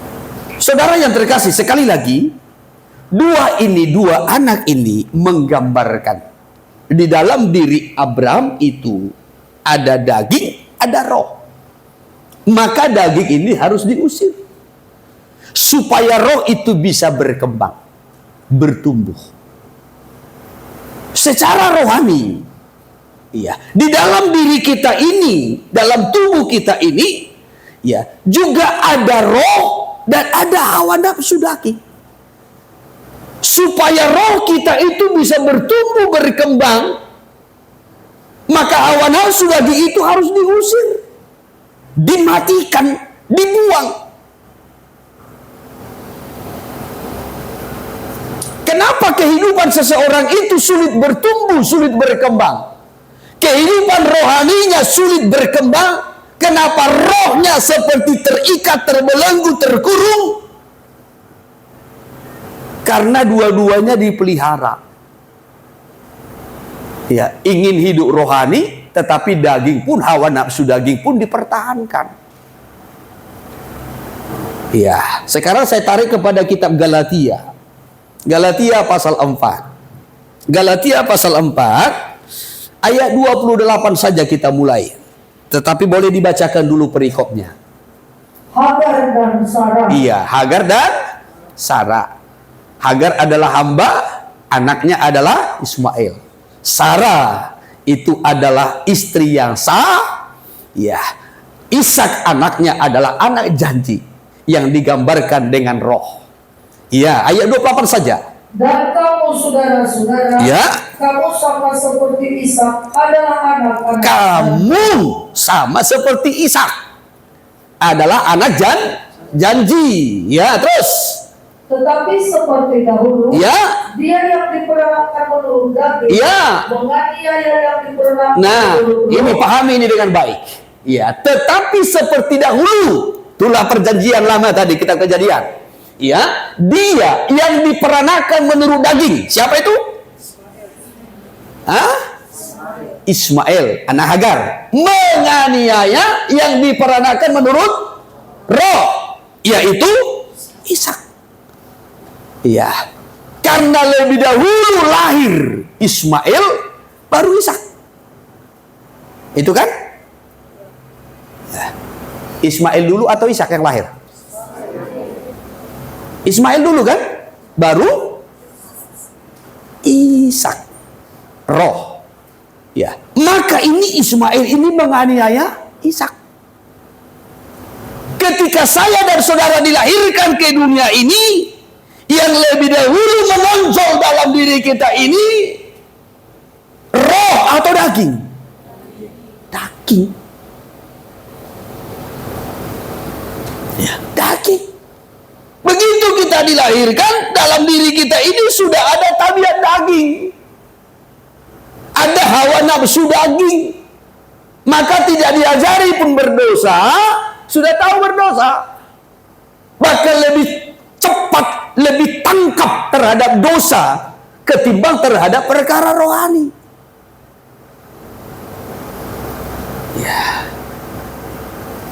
Saudara yang terkasih, sekali lagi, dua anak ini menggambarkan di dalam diri Abraham itu ada daging, ada roh. Maka daging ini harus diusir supaya roh itu bisa berkembang, bertumbuh secara rohani. Iya, di dalam diri kita ini, dalam tubuh kita ini, ya, juga ada roh dan ada hawa nafsu daging. Supaya roh kita itu bisa bertumbuh, berkembang, maka hawa nafsu daging itu harus diusir, dimatikan, dibuang. Kenapa kehidupan seseorang itu sulit bertumbuh, sulit berkembang? Kehidupan rohaninya sulit berkembang. Kenapa rohnya seperti terikat, terbelenggu, terkurung? Karena dua-duanya dipelihara. Ya, ingin hidup rohani, tetapi daging pun, hawa nafsu daging pun dipertahankan. Ya, sekarang saya tarik kepada kitab Galatia. Galatia pasal 4. Galatia pasal 4 ayat 28 saja kita mulai. Tetapi boleh dibacakan dulu perikopnya. Hagar dan Sarah. Iya, Hagar dan Sarah. Hagar adalah hamba, anaknya adalah Ismail. Sarah itu adalah istri yang sah. Ya, Ishak anaknya adalah anak janji yang digambarkan dengan roh. Iya, ayat 28 saja. Dan kamu saudara-saudara, Ya. kamu sama seperti Ishak adalah anak-anak. Kamu sama seperti Ishak adalah anak janji. Ya, terus. Tetapi seperti dahulu, Ya. dia yang diperanakan menurut daging, Ya. menganiaya yang diperanakan Nah, menurut ini roh. pahami ini dengan baik. Ya, tetapi seperti dahulu, itulah perjanjian lama tadi, kitab Kejadian. Ya, dia yang diperanakan menurut daging. Siapa itu? Hah? Ismail, anak Hagar, menganiaya yang diperanakan menurut roh, yaitu Ishak. Iya, karena lebih dahulu lahir Ismail, baru Ishak. Itu kan? Nah, Ismail dulu atau Ishak yang lahir? Ismail dulu kan? Baru Ishak. Roh. Ya. Maka ini Ismail ini menganiaya Ishak. Ketika saya dan saudara dilahirkan ke dunia ini, yang lebih dahulu menonjol dalam diri kita ini roh atau daging? Daging. Ya, daging. Begitu kita dilahirkan, dalam diri kita ini sudah ada tabiat daging. Ada hawa nafsu daging. Maka tidak diajari pun berdosa, sudah tahu berdosa. Bahkan lebih cepat, lebih tangkap terhadap dosa ketimbang terhadap perkara rohani. Ya.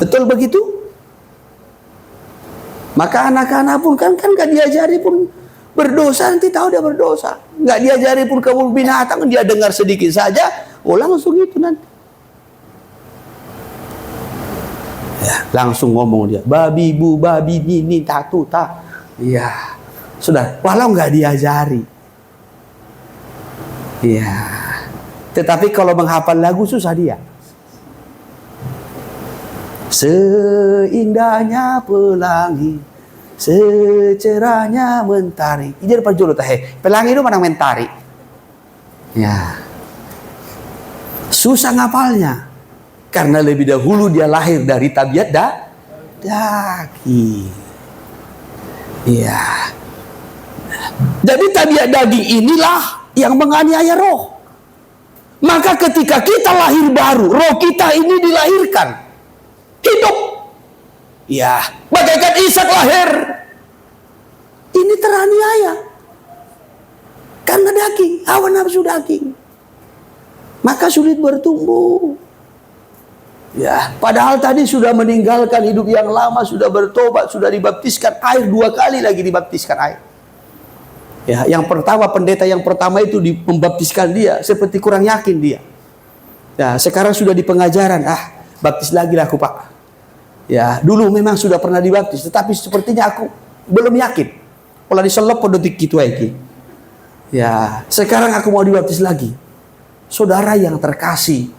Betul begitu? Maka anak-anak pun kan gak diajari pun berdosa, nanti tahu dia berdosa. Gak diajari pun kebun binatang, dia dengar sedikit saja, oh langsung itu nanti. Ya, langsung ngomong dia, babi bu, babi ini, tatu, tak. Iya, sudah, walau gak diajari. Iya, tetapi kalau menghafal lagu susah dia. Seindahnya pelangi, secerahnya mentari. Ini ada perjolo teh. Pelangi itu mana mentari? Ya. Susah ngapalnya. Karena lebih dahulu dia lahir dari tabiat daging. Iya. Jadi tabiat daging inilah yang menganiaya roh. Maka ketika kita lahir baru, roh kita ini dilahirkan, hidup. Ya, bagaikan Ishak lahir, ini teraniaya karena daging, hawa nafsu daging, maka sulit bertumbuh. Ya, padahal tadi sudah meninggalkan hidup yang lama, sudah bertobat, sudah dibaptiskan air 2 kali lagi dibaptiskan air. Ya, yang pertama pendeta yang pertama itu membaptiskan dia seperti kurang yakin dia. Ya, sekarang sudah di pengajaran, baptis lagi lah aku Pak. Ya, dulu memang sudah pernah dibaptis, tetapi sepertinya aku belum yakin. Pola diselop podotik gitu iki. Ya, sekarang aku mau dibaptis lagi. Saudara yang terkasih.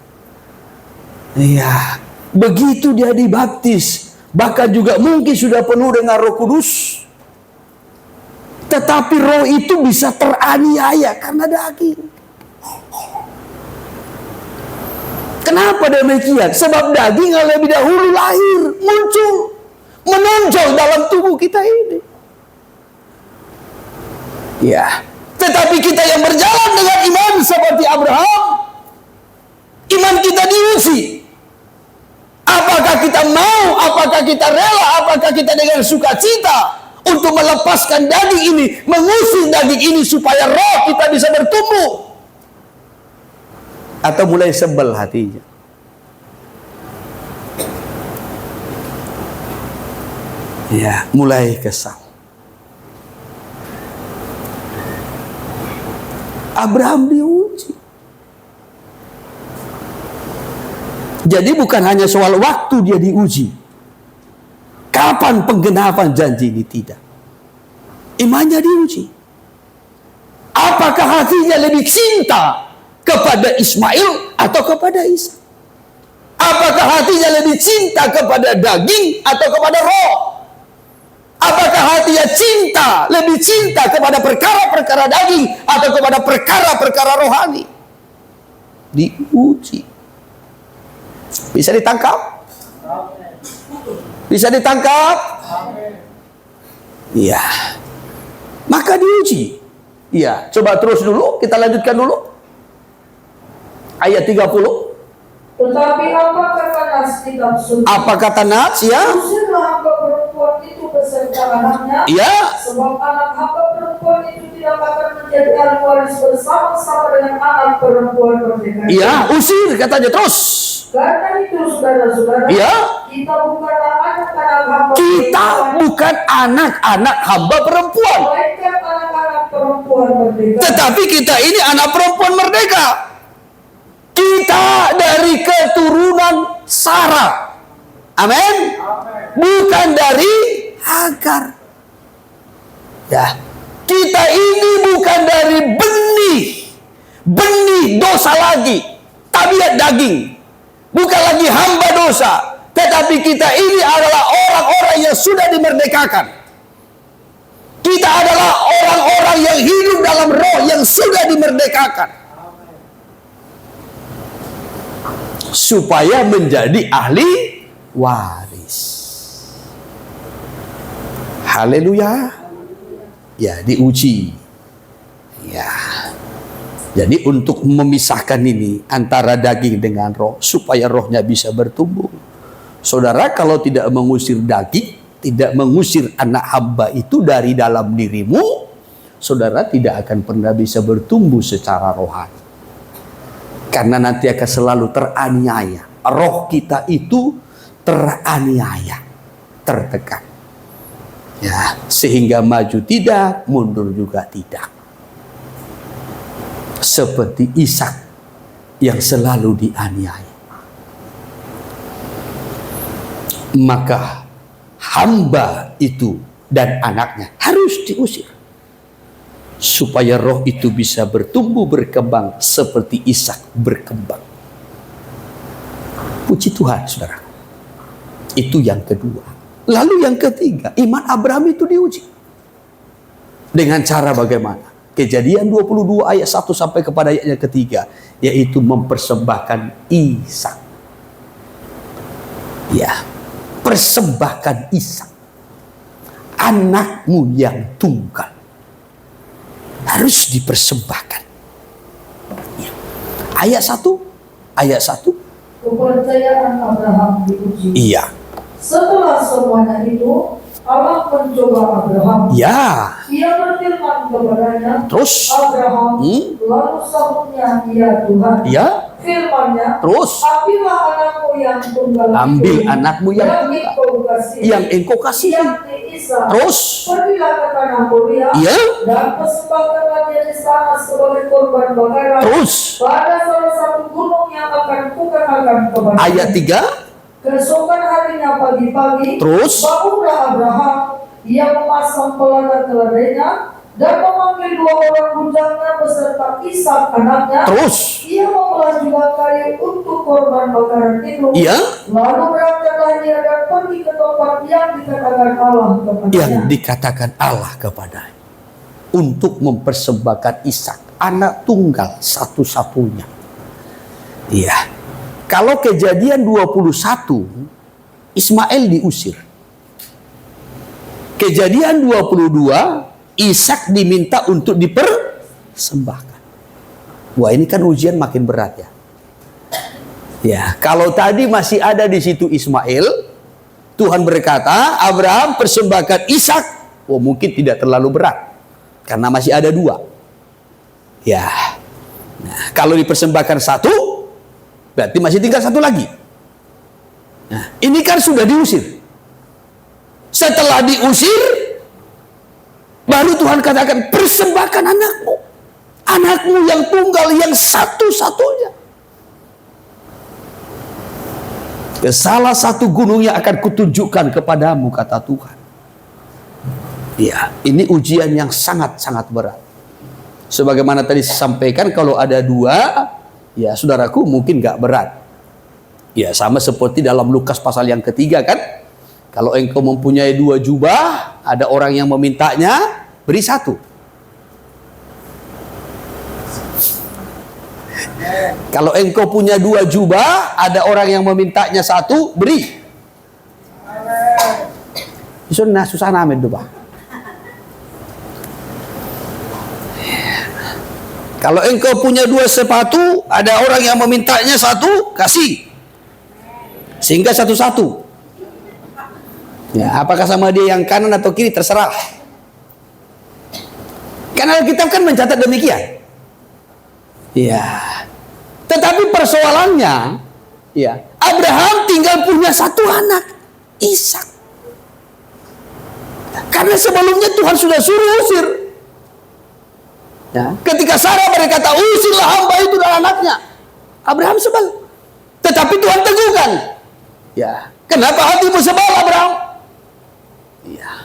Iya, begitu dia dibaptis, bahkan juga mungkin sudah penuh dengan Roh Kudus. Tetapi roh itu bisa teraniaya karena daging. Kenapa demikian? Sebab daging yang lebih dahulu lahir, muncul, menonjol dalam tubuh kita ini. Ya, tetapi kita yang berjalan dengan iman seperti Abraham, iman kita diuji. Apakah kita mau, apakah kita rela, apakah kita dengan sukacita untuk melepaskan daging ini, mengusir daging ini supaya roh kita bisa bertumbuh, atau mulai sebel hatinya. Ya, mulai kesal. Abraham diuji. Jadi bukan hanya soal waktu dia diuji. Kapan penggenapan janji ini? Tidak. Imannya diuji. Apakah hatinya lebih cinta kepada Ismail atau kepada Ishak? Apakah hatinya lebih cinta kepada daging atau kepada roh? Apakah hatinya lebih cinta kepada perkara-perkara daging atau kepada perkara-perkara rohani? Diuji. Bisa ditangkap? Bisa ditangkap? Iya. Maka diuji. Iya, coba terus dulu, kita lanjutkan dulu. Ayat 30. Tetapi apa kata Nas kitab suci? Apa kata Nas? Ya. Usirlah hamba perempuan itu beserta anaknya. Ya. Sebab anak hamba perempuan itu tidak akan menjadi ahli waris bersama-sama dengan anak perempuan merdeka. Ya, usir katanya terus. Karena itu saudara-saudara, Ya. kita bukanlah anak-anak hamba Kita bukan anak-anak hamba perempuan, melainkan anak-anak perempuan merdeka. tetapi kita ini anak perempuan merdeka. Kita dari keturunan Sarah. Amin. Bukan dari Hagar. Ya. Kita ini bukan dari benih dosa lagi, tabiat daging. Bukan lagi hamba dosa, tetapi kita ini adalah orang-orang yang sudah dimerdekakan. Kita adalah orang-orang yang hidup dalam roh yang sudah dimerdekakan. Supaya menjadi ahli waris. Haleluya. Ya, diuji. Ya. Jadi untuk memisahkan ini antara daging dengan roh, supaya rohnya bisa bertumbuh. Saudara, kalau tidak mengusir daging, tidak mengusir anak hamba itu dari dalam dirimu, saudara tidak akan pernah bisa bertumbuh secara rohani. Karena nanti akan selalu teraniaya. Roh kita itu teraniaya, tertekan. Ya, sehingga maju tidak, mundur juga tidak. Seperti Ishak yang selalu dianiaya. Maka hamba itu dan anaknya harus diusir, supaya roh itu bisa bertumbuh berkembang seperti Ishak berkembang. Puji Tuhan, saudara. Itu yang kedua. Lalu yang ketiga, iman Abraham itu diuji. Dengan cara bagaimana? Kejadian 22 ayat 1 sampai kepada ayatnya ketiga, yaitu mempersembahkan Ishak. Ya, persembahkan Ishak, anakmu yang tunggal, harus dipersembahkan. Ya. ayat 1. Kepercayaan Abraham diuji. Iya. Setelah semuanya itu, Allah mencoba Abraham. Ya. Ia berfirman kepadanya, Terus. Abraham, lalu sahutnya, ya Tuhan. Ya. Firman-Nya, Terus. ambillah anakmu yang tunggal Ambil itu, anakmu yang engkau kasih. yakni Ishak. Terus. Pergilah ke tanah Moria, Iya. dan persembahkanlah dia di sana sebagai korban bakaran Terus. pada salah satu gunung yang akan kukenalkan kepada. Ayat 3. Keesokan harinya pagi-pagi, Terus. bangunlah Abraham. Ia memasang keledai-keledainya dan memanggil 2 orang bujangnya beserta Ishak anaknya. Terus. Ia membelah juga kayu untuk korban bakaran itu. Iya. Lalu berangkatlah dia dan pergi ke tempat yang dikatakan Allah kepadanya. Yang dikatakan Allah kepadanya. Untuk mempersembahkan Ishak, anak tunggal satu-satunya. Iya. Kalau Kejadian 21, Ismail diusir. Kejadian 22, Ishak diminta untuk dipersembahkan. Wah, ini kan ujian makin berat ya. Ya, kalau tadi masih ada di situ Ismail, Tuhan berkata, Abraham persembahkan Ishak. Oh, mungkin tidak terlalu berat. Karena masih ada 2. Ya. Nah, kalau dipersembahkan 1, berarti masih tinggal 1 lagi. Nah, ini kan sudah diusir. Setelah diusir, baru Tuhan katakan, persembahkan anakmu. Anakmu yang tunggal, yang satu-satunya. Ke salah satu gunung yang akan kutunjukkan kepadamu, kata Tuhan. Ya, ini ujian yang sangat-sangat berat. Sebagaimana tadi saya sampaikan, kalau ada 2, ya saudaraku mungkin gak berat. Ya sama seperti dalam Lukas pasal yang ketiga kan. Kalau engkau mempunyai 2 jubah, ada orang yang memintanya, beri 1. Kalau engkau punya 2 jubah, ada orang yang memintanya 1, beri. Susah namin do ba? Kalau engkau punya 2 sepatu, ada orang yang memintanya 1, kasih. Sehingga 1-1. Ya, apakah sama dia yang kanan atau kiri terserah. Karena Alkitab kan mencatat demikian. Ya. Tetapi persoalannya, ya, Abraham tinggal punya 1 anak, Ishak. Karena sebelumnya Tuhan sudah suruh usir. Ya. Ketika Sarah berkata, usirlah hamba itu dan anaknya, Abraham sebel. Tetapi Tuhan teguhkan. Ya. Kenapa hatimu sebel, Abraham? Ya.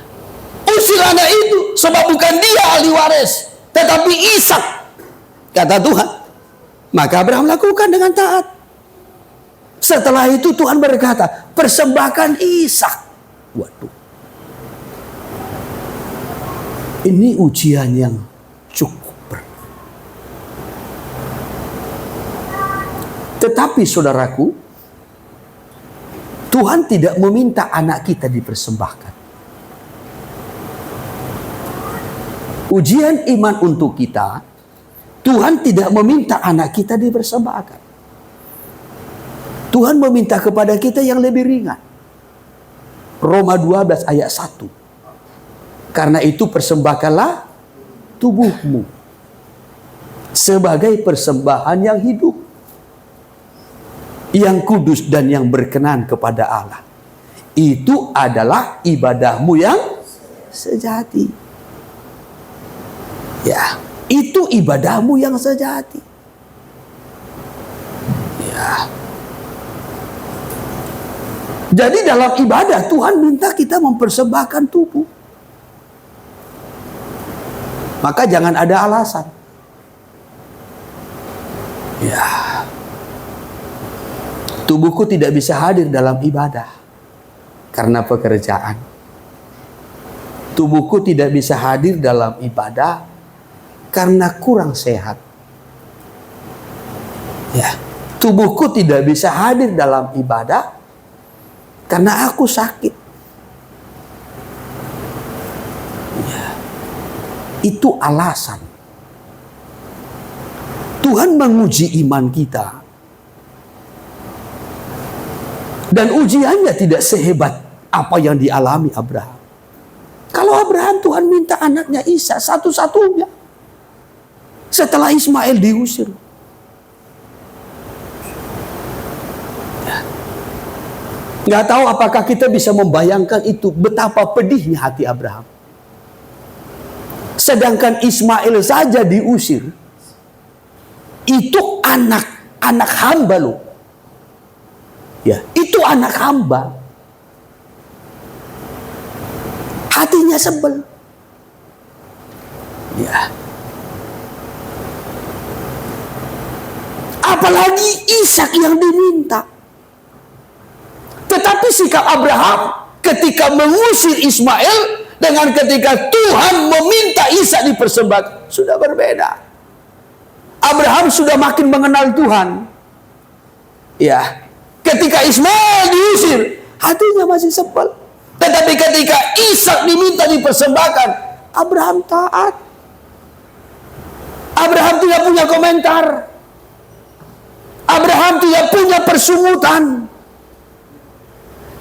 Usir anak itu, sebab bukan dia ahli waris, tetapi Ishak, kata Tuhan. Maka Abraham lakukan dengan taat. Setelah itu Tuhan berkata, persembahkan Ishak. Waduh. Ini ujian yang cukup berat. Tetapi saudaraku, Tuhan tidak meminta anak kita dipersembahkan. Ujian iman untuk kita, Tuhan tidak meminta anak kita dipersembahkan. Tuhan meminta kepada kita yang lebih ringan. Roma 12 ayat 1. Karena itu persembahkanlah tubuhmu sebagai persembahan yang hidup, yang kudus dan yang berkenan kepada Allah. Itu adalah ibadahmu yang sejati. Ya, itu ibadahmu yang sejati. Ya. Jadi dalam ibadah Tuhan minta kita mempersembahkan tubuh. Maka jangan ada alasan. Ya. Tubuhku tidak bisa hadir dalam ibadah karena pekerjaan. Tubuhku tidak bisa hadir dalam ibadah karena kurang sehat. Ya, tubuhku tidak bisa hadir dalam ibadah karena aku sakit. Ya, itu alasan. Tuhan menguji iman kita. Dan ujiannya tidak sehebat apa yang dialami Abraham. Kalau Abraham, Tuhan minta anaknya Ishak satu-satunya setelah Ismail diusir. Nggak tahu apakah kita bisa membayangkan itu, betapa pedihnya hati Abraham. Sedangkan Ismail saja diusir. Itu anak hamba loh. Ya, itu anak hamba. Hatinya sebel. Ya. Apalagi Ishak yang diminta. Tetapi sikap Abraham ketika mengusir Ismail dengan ketika Tuhan meminta Ishak dipersembahkan sudah berbeda. Abraham sudah makin mengenal Tuhan. Ya. Ketika Ismail diusir, hatinya masih sebel. Tetapi ketika Ishak diminta dipersembahkan, Abraham taat. Abraham tidak punya komentar. Abraham tidak punya persungutan.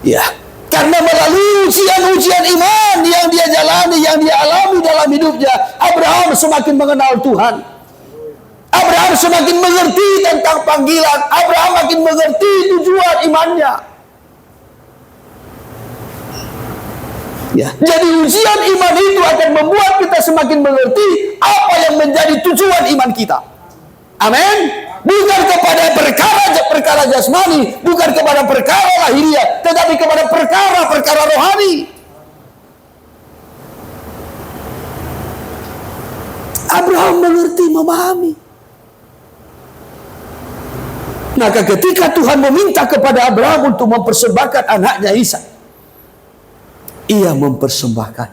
Ya, karena melalui ujian-ujian iman yang dia jalani, yang dia alami dalam hidupnya, Abraham semakin mengenal Tuhan. Abraham semakin mengerti tentang panggilan. Abraham makin mengerti tujuan imannya. Ya, jadi ujian iman itu akan membuat kita semakin mengerti apa yang menjadi tujuan iman kita. Amin. Bukan kepada perkara jasmani, bukan kepada perkara lahiriah, tetapi kepada perkara rohani. Abraham mengerti, memahami. Maka ketika Tuhan meminta kepada Abraham untuk mempersembahkan anaknya Ishak, ia mempersembahkan.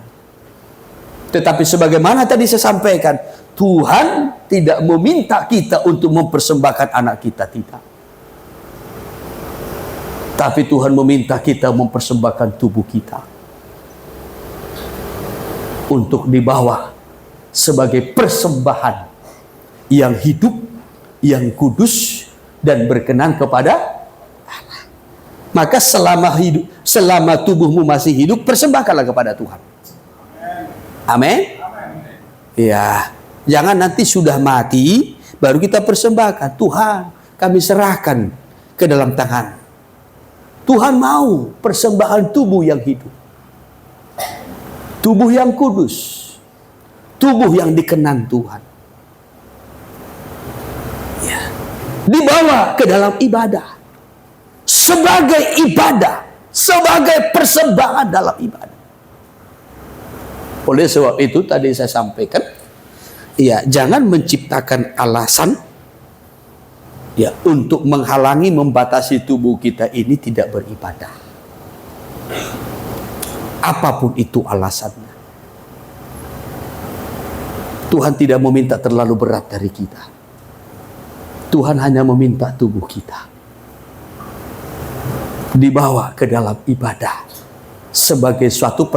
Tetapi sebagaimana tadi saya sampaikan, Tuhan tidak meminta kita untuk mempersembahkan anak kita, tidak. Tapi Tuhan meminta kita mempersembahkan tubuh kita untuk dibawa sebagai persembahan yang hidup, yang kudus, dan berkenan kepada Allah. Maka selama tubuhmu masih hidup, persembahkanlah kepada Tuhan. Amin. Ya, jangan nanti sudah mati baru kita persembahkan. Tuhan, kami serahkan ke dalam tangan. Tuhan mau persembahan tubuh yang hidup, tubuh yang kudus, tubuh yang dikenan Tuhan. Dibawa ke dalam ibadah, sebagai ibadah, sebagai persembahan dalam ibadah. Oleh sebab itu tadi saya sampaikan, ya, jangan menciptakan alasan ya untuk menghalangi, membatasi tubuh kita ini tidak beribadah. Apapun itu alasannya. Tuhan tidak meminta terlalu berat dari kita. Tuhan hanya meminta tubuh kita dibawa ke dalam ibadah sebagai suatu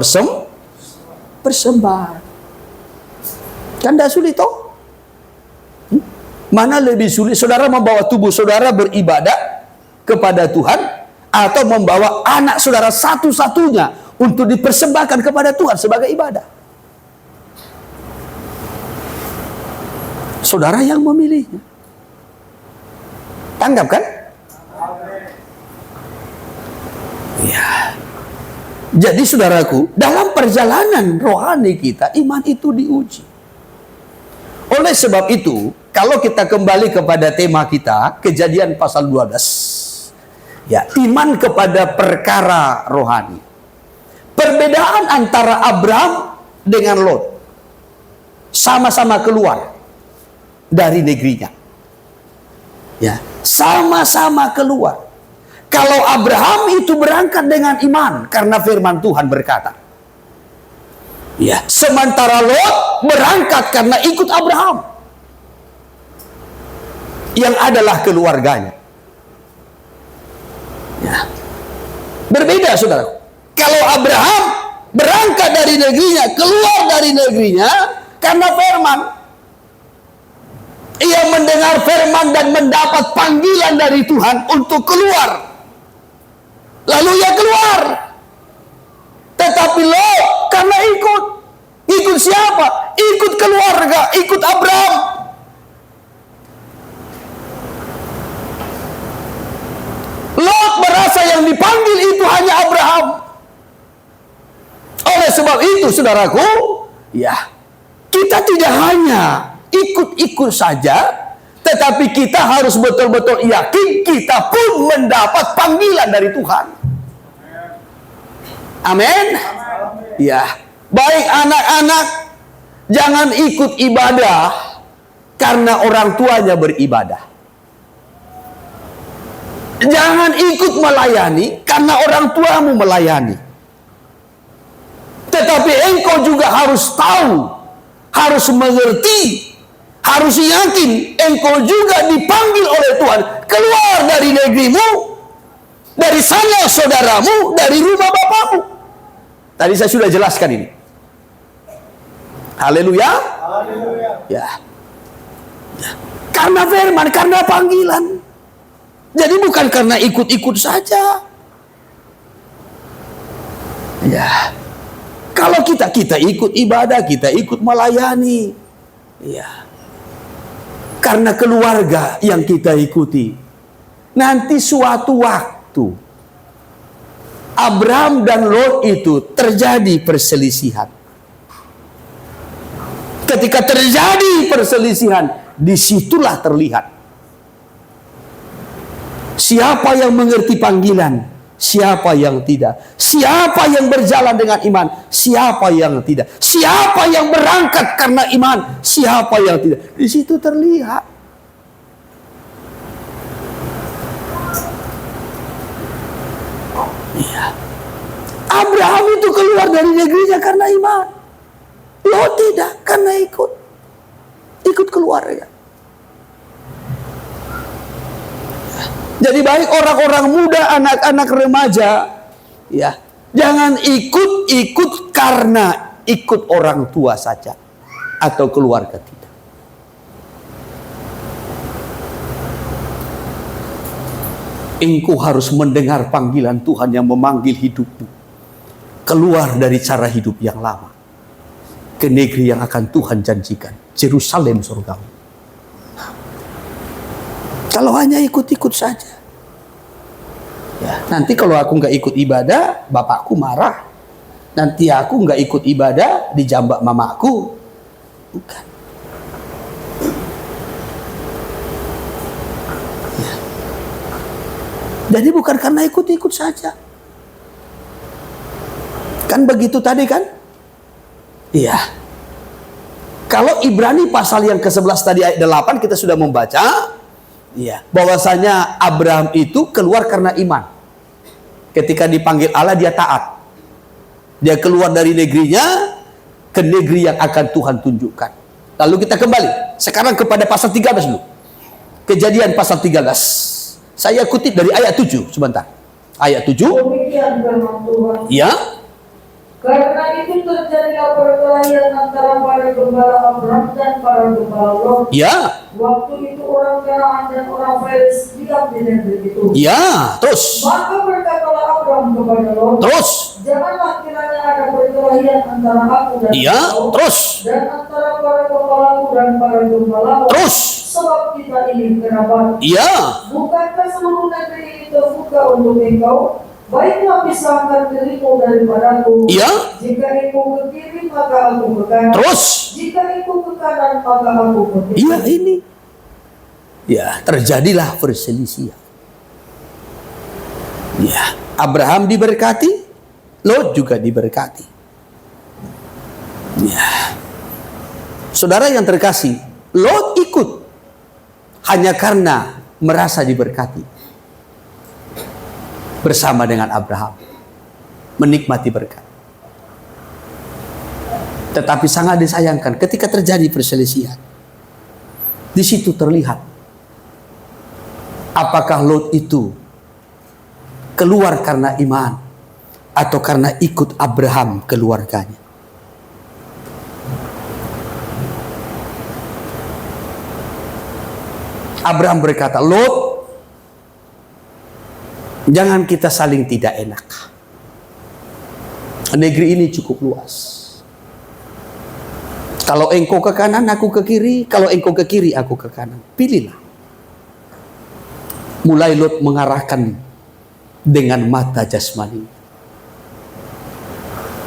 persembahan. Kan tidak sulit toh? Mana lebih sulit saudara membawa tubuh saudara beribadah kepada Tuhan atau membawa anak saudara satu-satunya untuk dipersembahkan kepada Tuhan sebagai ibadah? Saudara yang memilihnya. Tanggap kan? Ya. Jadi saudaraku, dalam perjalanan rohani kita, iman itu diuji. Oleh sebab itu, kalau kita kembali kepada tema kita, Kejadian pasal 12. Ya, iman kepada perkara rohani. Perbedaan antara Abraham dengan Lot. Sama-sama keluar dari negerinya. Ya, sama-sama keluar. Kalau Abraham itu berangkat dengan iman karena firman Tuhan berkata. Ya, sementara Lot berangkat karena ikut Abraham yang adalah keluarganya. Ya. Berbeda saudara. Kalau Abraham berangkat dari negerinya, keluar dari negerinya karena firman. Ia mendengar firman dan mendapat panggilan dari Tuhan untuk keluar. Lalu ia keluar. Tetapi Lot karena ikut siapa? Ikut keluarga, ikut Abraham. Lot merasa yang dipanggil itu hanya Abraham. Oleh sebab itu, saudaraku, ya, kita tidak hanya ikut-ikut saja, tetapi kita harus betul-betul yakin kita pun mendapat panggilan dari Tuhan. Amin. Ya, baik anak-anak, jangan ikut ibadah karena orang tuanya beribadah. Jangan ikut melayani karena orang tuamu melayani. Tetapi engkau juga harus tahu, harus mengerti, harus yakin engkau juga dipanggil oleh Tuhan keluar dari negerimu, dari sana saudaramu, dari rumah bapamu. Tadi saya sudah jelaskan ini. Haleluya. Ya. Karena firman, karena panggilan. Jadi bukan karena ikut-ikut saja. Ya. Kalau kita ikut ibadah, kita ikut melayani. Ya. Karena keluarga yang kita ikuti. Nanti suatu waktu Abraham dan Lot itu terjadi perselisihan. Ketika terjadi perselisihan, disitulah terlihat siapa yang mengerti panggilan, siapa yang tidak, siapa yang berjalan dengan iman, siapa yang tidak, siapa yang berangkat karena iman, siapa yang tidak. Di situ terlihat. Iya. Abraham itu keluar dari negerinya karena iman. Lot tidak, karena ikut keluarga. Jadi baik orang-orang muda, anak-anak remaja, ya, jangan ikut karena ikut orang tua saja atau keluarga tidak. Engkau harus mendengar panggilan Tuhan yang memanggil hidupmu keluar dari cara hidup yang lama ke negeri yang akan Tuhan janjikan, Yerusalem surgawi. Kalau hanya ikut-ikut saja, ya, nanti kalau aku nggak ikut ibadah, bapakku marah. Nanti aku nggak ikut ibadah, dijambak mamaku. Bukan. Ya. Jadi bukan karena ikut-ikut saja. Kan begitu tadi kan? Iya. Kalau Ibrani pasal yang ke-11 tadi ayat 8 kita sudah membaca. Iya, bahwasanya Abraham itu keluar karena iman. Ketika dipanggil Allah dia taat. Dia keluar dari negerinya ke negeri yang akan Tuhan tunjukkan. Lalu kita kembali sekarang kepada pasal 13 dulu. Kejadian pasal 13. Saya kutip dari ayat 7 sebentar. Ayat 7. Demikian firman Tuhan. Ya. Karena itu terjadilah perkelahian antara para gembala Abraham dan para gembala Lot. Ya. Waktu itu orang Kanaan dan orang Feris diam di negeri itu. Ya, terus. Maka berkatalah Abraham kepada Lot, Terus. janganlah kiranya ada perkelahian antara aku dan Ya, engkau, terus. dan antara para gembalaku dan para gembalamu. Terus. Sebab kita ini kerabat. Ya. Bukankah seluruh negeri ini terbuka untuk engkau? Baiklah pisahkan dirimu daripadaku. Ya. Jika engkau ke kiri maka aku ke kanan. Terus. Jika engkau ke kanan maka aku ke kiri. Iya ini. Ya, terjadilah perselisihan. Ya, Abraham diberkati, Lot juga diberkati. Ya. Saudara yang terkasih, Lot ikut hanya karena merasa diberkati. Bersama dengan Abraham menikmati berkat. Tetapi sangat disayangkan ketika terjadi perselisihan. Di situ terlihat apakah Lot itu keluar karena iman atau karena ikut Abraham keluarganya. Abraham berkata, Lot, jangan kita saling tidak enak. Negeri ini cukup luas. Kalau engkau ke kanan, aku ke kiri. Kalau engkau ke kiri, aku ke kanan. Pilihlah. Mulai Lot mengarahkan dengan mata jasmani.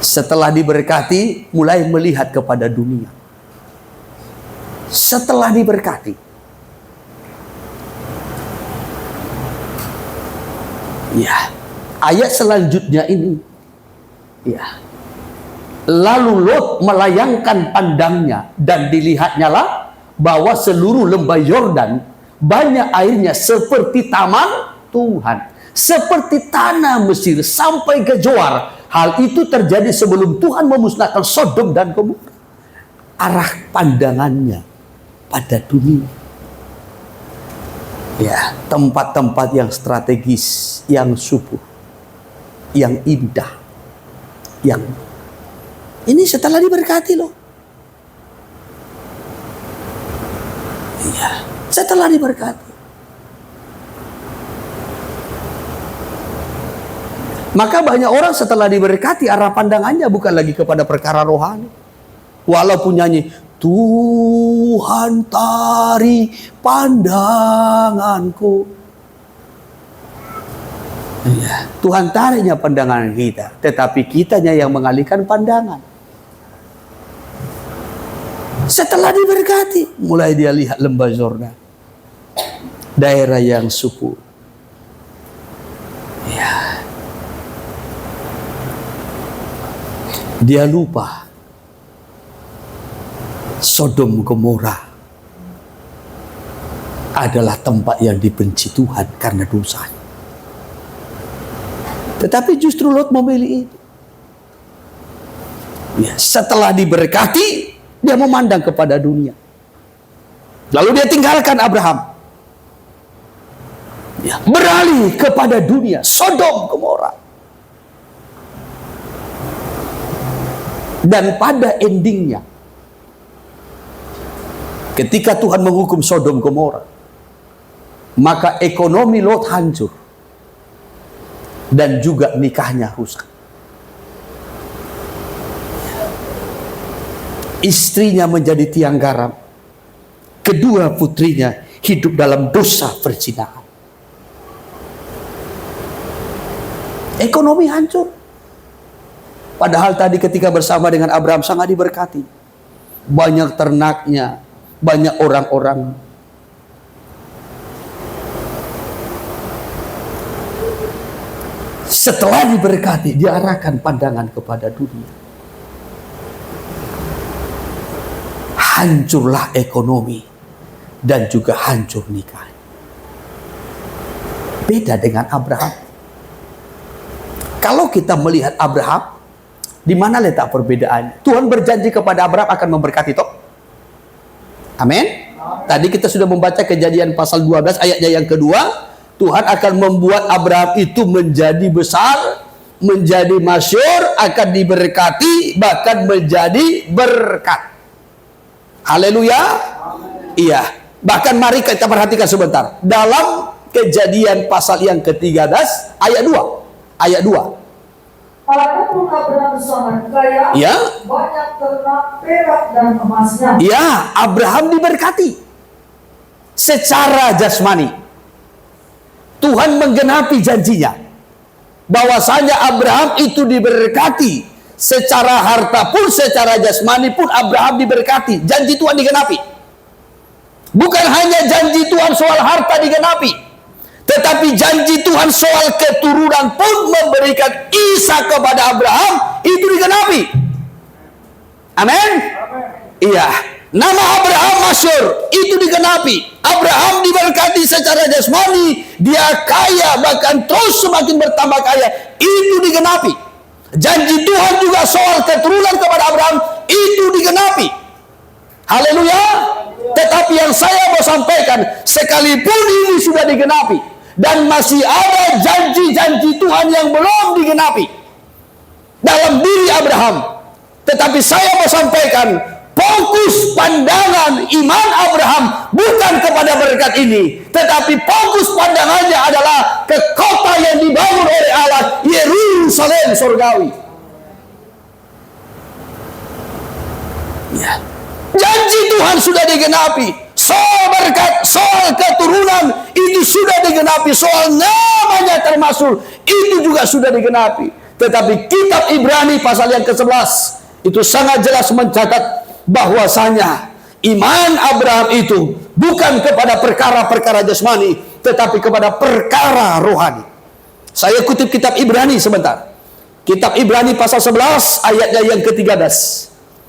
Setelah diberkati, mulai melihat kepada dunia. Setelah diberkati, ya, ayat selanjutnya ini, ya, lalu Lot melayangkan pandangnya dan dilihatnya lah bahwa seluruh lembah Yordan banyak airnya seperti taman Tuhan, seperti tanah Mesir sampai ke Zoar. Hal itu terjadi sebelum Tuhan memusnahkan Sodom dan Gomora. Arah pandangannya pada dunia. Ya, tempat-tempat yang strategis, yang subur, yang indah, yang ini setelah diberkati loh. Iya, setelah diberkati. Maka banyak orang setelah diberkati arah pandangannya bukan lagi kepada perkara rohani. Walaupun nyanyi, Tuhan tarik pandanganku. Ya, Tuhan tariknya pandangan kita, tetapi kitanya yang mengalihkan pandangan. Setelah diberkati, mulai dia lihat lembah Yordan, daerah yang subur. Ya. Dia lupa Sodom Gomora adalah tempat yang dibenci Tuhan karena dosanya. Tetapi justru Lot memilih itu. Ya, setelah diberkati, dia memandang kepada dunia. Lalu dia tinggalkan Abraham. Ya, beralih kepada dunia, Sodom Gomora. Dan pada endingnya, ketika Tuhan menghukum Sodom Gomora, maka ekonomi Lot hancur dan juga nikahnya rusak. Istrinya menjadi tiang garam, kedua putrinya hidup dalam dosa perzinahan. Ekonomi hancur. Padahal tadi ketika bersama dengan Abraham sangat diberkati. Banyak ternaknya, banyak orang-orang. Setelah diberkati, diarahkan pandangan kepada dunia. Hancurlah ekonomi dan juga hancur nikah. Beda dengan Abraham. Kalau kita melihat Abraham, di mana letak perbedaannya? Tuhan berjanji kepada Abraham akan memberkati toh. Amin. Tadi kita sudah membaca Kejadian pasal 12 ayatnya yang kedua. Tuhan akan membuat Abraham itu menjadi besar, menjadi masyhur, akan diberkati, bahkan menjadi berkat. Haleluya. Iya. Bahkan mari kita perhatikan sebentar. Dalam Kejadian pasal yang ke-13 ayat 2. Ayat 2. Adapun Abraham sangat kaya, Ya. banyak ternak, perak dan emasnya. Ya, Abraham diberkati secara jasmani. Tuhan menggenapi janjinya bahwasanya Abraham itu diberkati secara harta pun, secara jasmani pun Abraham diberkati. Janji Tuhan digenapi. Bukan hanya janji Tuhan soal harta digenapi, tetapi janji Tuhan soal keturunan pun memberikan Ishak kepada Abraham itu digenapi. Amin. Iya. Nama Abraham masyhur itu digenapi. Abraham diberkati secara jasmani, dia kaya bahkan terus semakin bertambah kaya. Itu digenapi. Janji Tuhan juga soal keturunan kepada Abraham itu digenapi. Haleluya. Tetapi yang saya mau sampaikan, sekalipun ini sudah digenapi, dan masih ada janji-janji Tuhan yang belum digenapi dalam diri Abraham. Tetapi saya mau sampaikan, fokus pandangan iman Abraham bukan kepada berkat ini, tetapi fokus pandangannya adalah ke kota yang dibangun oleh Allah, Yerusalem surgawi. Ya. Janji Tuhan sudah digenapi. Soal berkat, soal keturunan itu sudah digenapi. Soal namanya termasuk itu juga sudah digenapi. Tetapi kitab Ibrani pasal yang ke-11 itu sangat jelas mencatat bahwasanya iman Abraham itu bukan kepada perkara-perkara jasmani, tetapi kepada perkara rohani. Saya kutip kitab Ibrani sebentar. Kitab Ibrani pasal 11 ayatnya yang ke-13.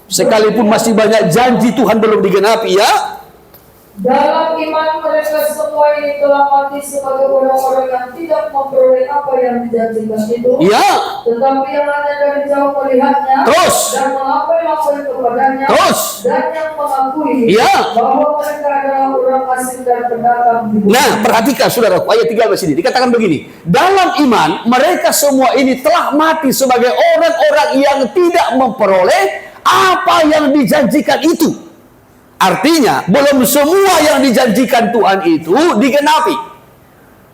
Sekalipun masih banyak janji Tuhan belum digenapi, ya. Dalam iman mereka semua ini telah mati sebagai orang-orang yang tidak memperoleh apa yang dijanjikan itu, Ya. tetapi yang hanya dari jauh melihatnya Terus. dan melampaui kepadanya, Terus. dan yang mengakui Ya. bahwa mereka adalah orang asing dan pendatang di bumi. Nah, perhatikan saudara, ayat 13 ini dikatakan begini. Dalam iman mereka semua ini telah mati sebagai orang-orang yang tidak memperoleh apa yang dijanjikan itu. Artinya, belum semua yang dijanjikan Tuhan itu digenapi.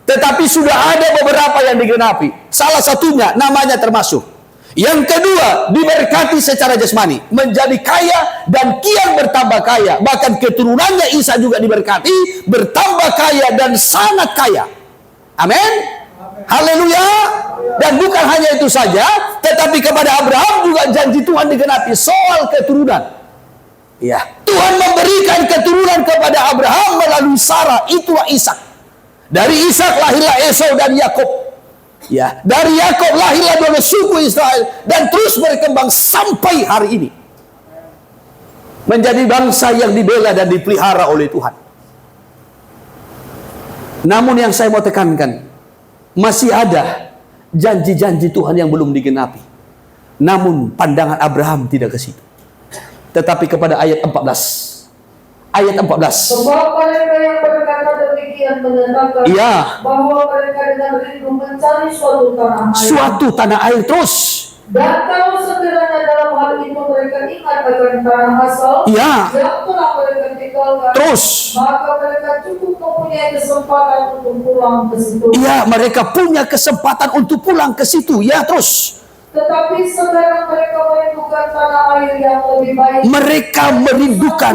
Tetapi sudah ada beberapa yang digenapi. Salah satunya namanya termasuk. Yang kedua, diberkati secara jasmani, menjadi kaya dan kian bertambah kaya. Bahkan keturunannya Isa juga diberkati, bertambah kaya dan sangat kaya. Amin. Haleluya. Dan bukan hanya itu saja, tetapi kepada Abraham juga janji Tuhan digenapi soal keturunan. Ya, Tuhan memberikan keturunan kepada Abraham melalui Sarah, itulah Ishak. Dari Ishak lahirlah Esau dan Yakub. Ya, dari Yakub lahirlah dua suku Israel dan terus berkembang sampai hari ini. Menjadi bangsa yang dibela dan dipelihara oleh Tuhan. Namun yang saya mau tekankan, masih ada janji-janji Tuhan yang belum digenapi. Namun pandangan Abraham tidak ke situ. Tetapi kepada ayat 14. Ayat 14. Sebab mereka yang berkata demikian menyatakan bahwa mereka dengan rindu mencari suatu tanah air. Suatu tanah air terus. Dan kalau sekiranya dalam hal itu mereka ingat akan tanah asal yang telah mereka tinggalkan, terus maka mereka cukup mempunyai kesempatan untuk pulang ke situ. Iya, mereka punya kesempatan untuk pulang ke situ. Ya, terus. Tetapi sekarang mereka merindukan tanah air yang lebih baik. Mereka merindukan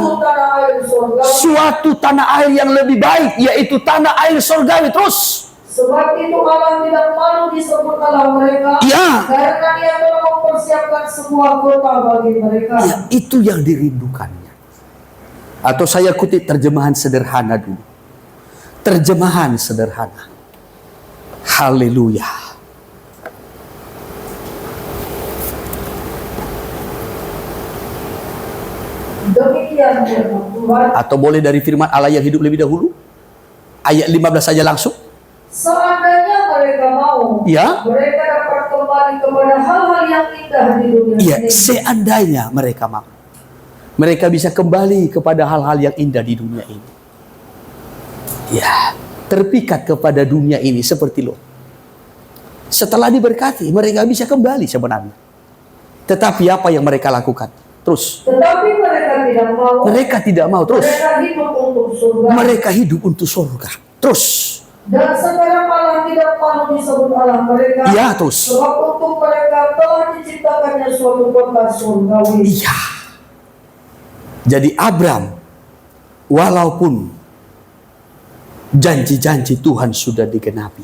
suatu tanah air yang lebih baik, yaitu tanah air surgawi. Terus. Sebab itu Allah tidak malu disebut Allah mereka. Karena Dia telah mempersiapkan sebuah kota bagi mereka. Ya, itu yang dirindukannya. Atau saya kutip terjemahan sederhana dulu. Terjemahan sederhana. Haleluya. Demikian firman Tuhan. Atau boleh dari firman Allah yang hidup lebih dahulu. Ayat 15 saja langsung. Seandainya mereka mau, mereka dapat kembali kepada hal-hal yang indah di dunia ini. Seandainya mereka mau, mereka bisa kembali kepada hal-hal yang indah di dunia ini. Ya, terpikat kepada dunia ini seperti Lot. Setelah diberkati, mereka bisa kembali sebenarnya. Tetapi apa yang mereka lakukan? Terus. Tetapi mereka tidak mau. Mereka tidak mau. Terus. Mereka hidup untuk surga. Mereka hidup untuk surga. Terus. Dan sekarang Allah tidak malu disebut Allah mereka. Ya, terus. Sebab untuk mereka telah diciptakannya suatu kota surgawi. Iya. Jadi Abraham, walaupun janji-janji Tuhan sudah digenapi,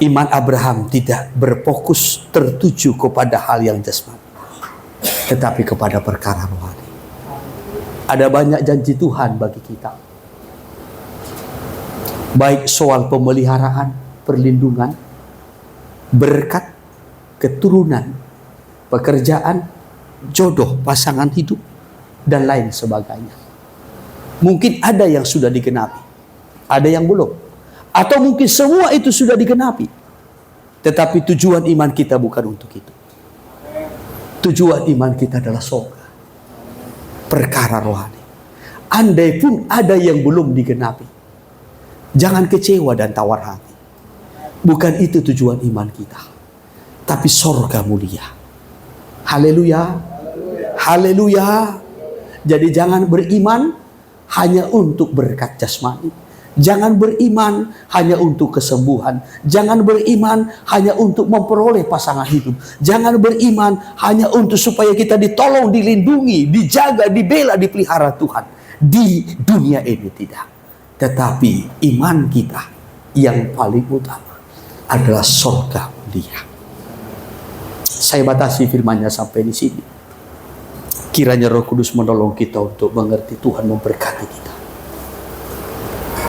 iman Abraham tidak berfokus tertuju kepada hal yang jasmani, tetapi kepada perkara rohani. Ada banyak janji Tuhan bagi kita. Baik soal pemeliharaan, perlindungan, berkat, keturunan, pekerjaan, jodoh, pasangan hidup, dan lain sebagainya. Mungkin ada yang sudah digenapi, ada yang belum. Atau mungkin semua itu sudah digenapi. Tetapi tujuan iman kita bukan untuk itu. Tujuan iman kita adalah surga. Perkara rohani. Andai pun ada yang belum digenapi, jangan kecewa dan tawar hati. Bukan itu tujuan iman kita. Tapi surga mulia. Haleluya. Haleluya. Jadi jangan beriman hanya untuk berkat jasmani. Jangan beriman hanya untuk kesembuhan. Jangan beriman hanya untuk memperoleh pasangan hidup. Jangan beriman hanya untuk supaya kita ditolong, dilindungi, dijaga, dibela, dipelihara Tuhan. Di dunia ini tidak. Tetapi iman kita yang paling utama adalah surga Dia. Saya batasi firman-Nya sampai di sini. Kiranya Roh Kudus menolong kita untuk mengerti, Tuhan memberkati kita.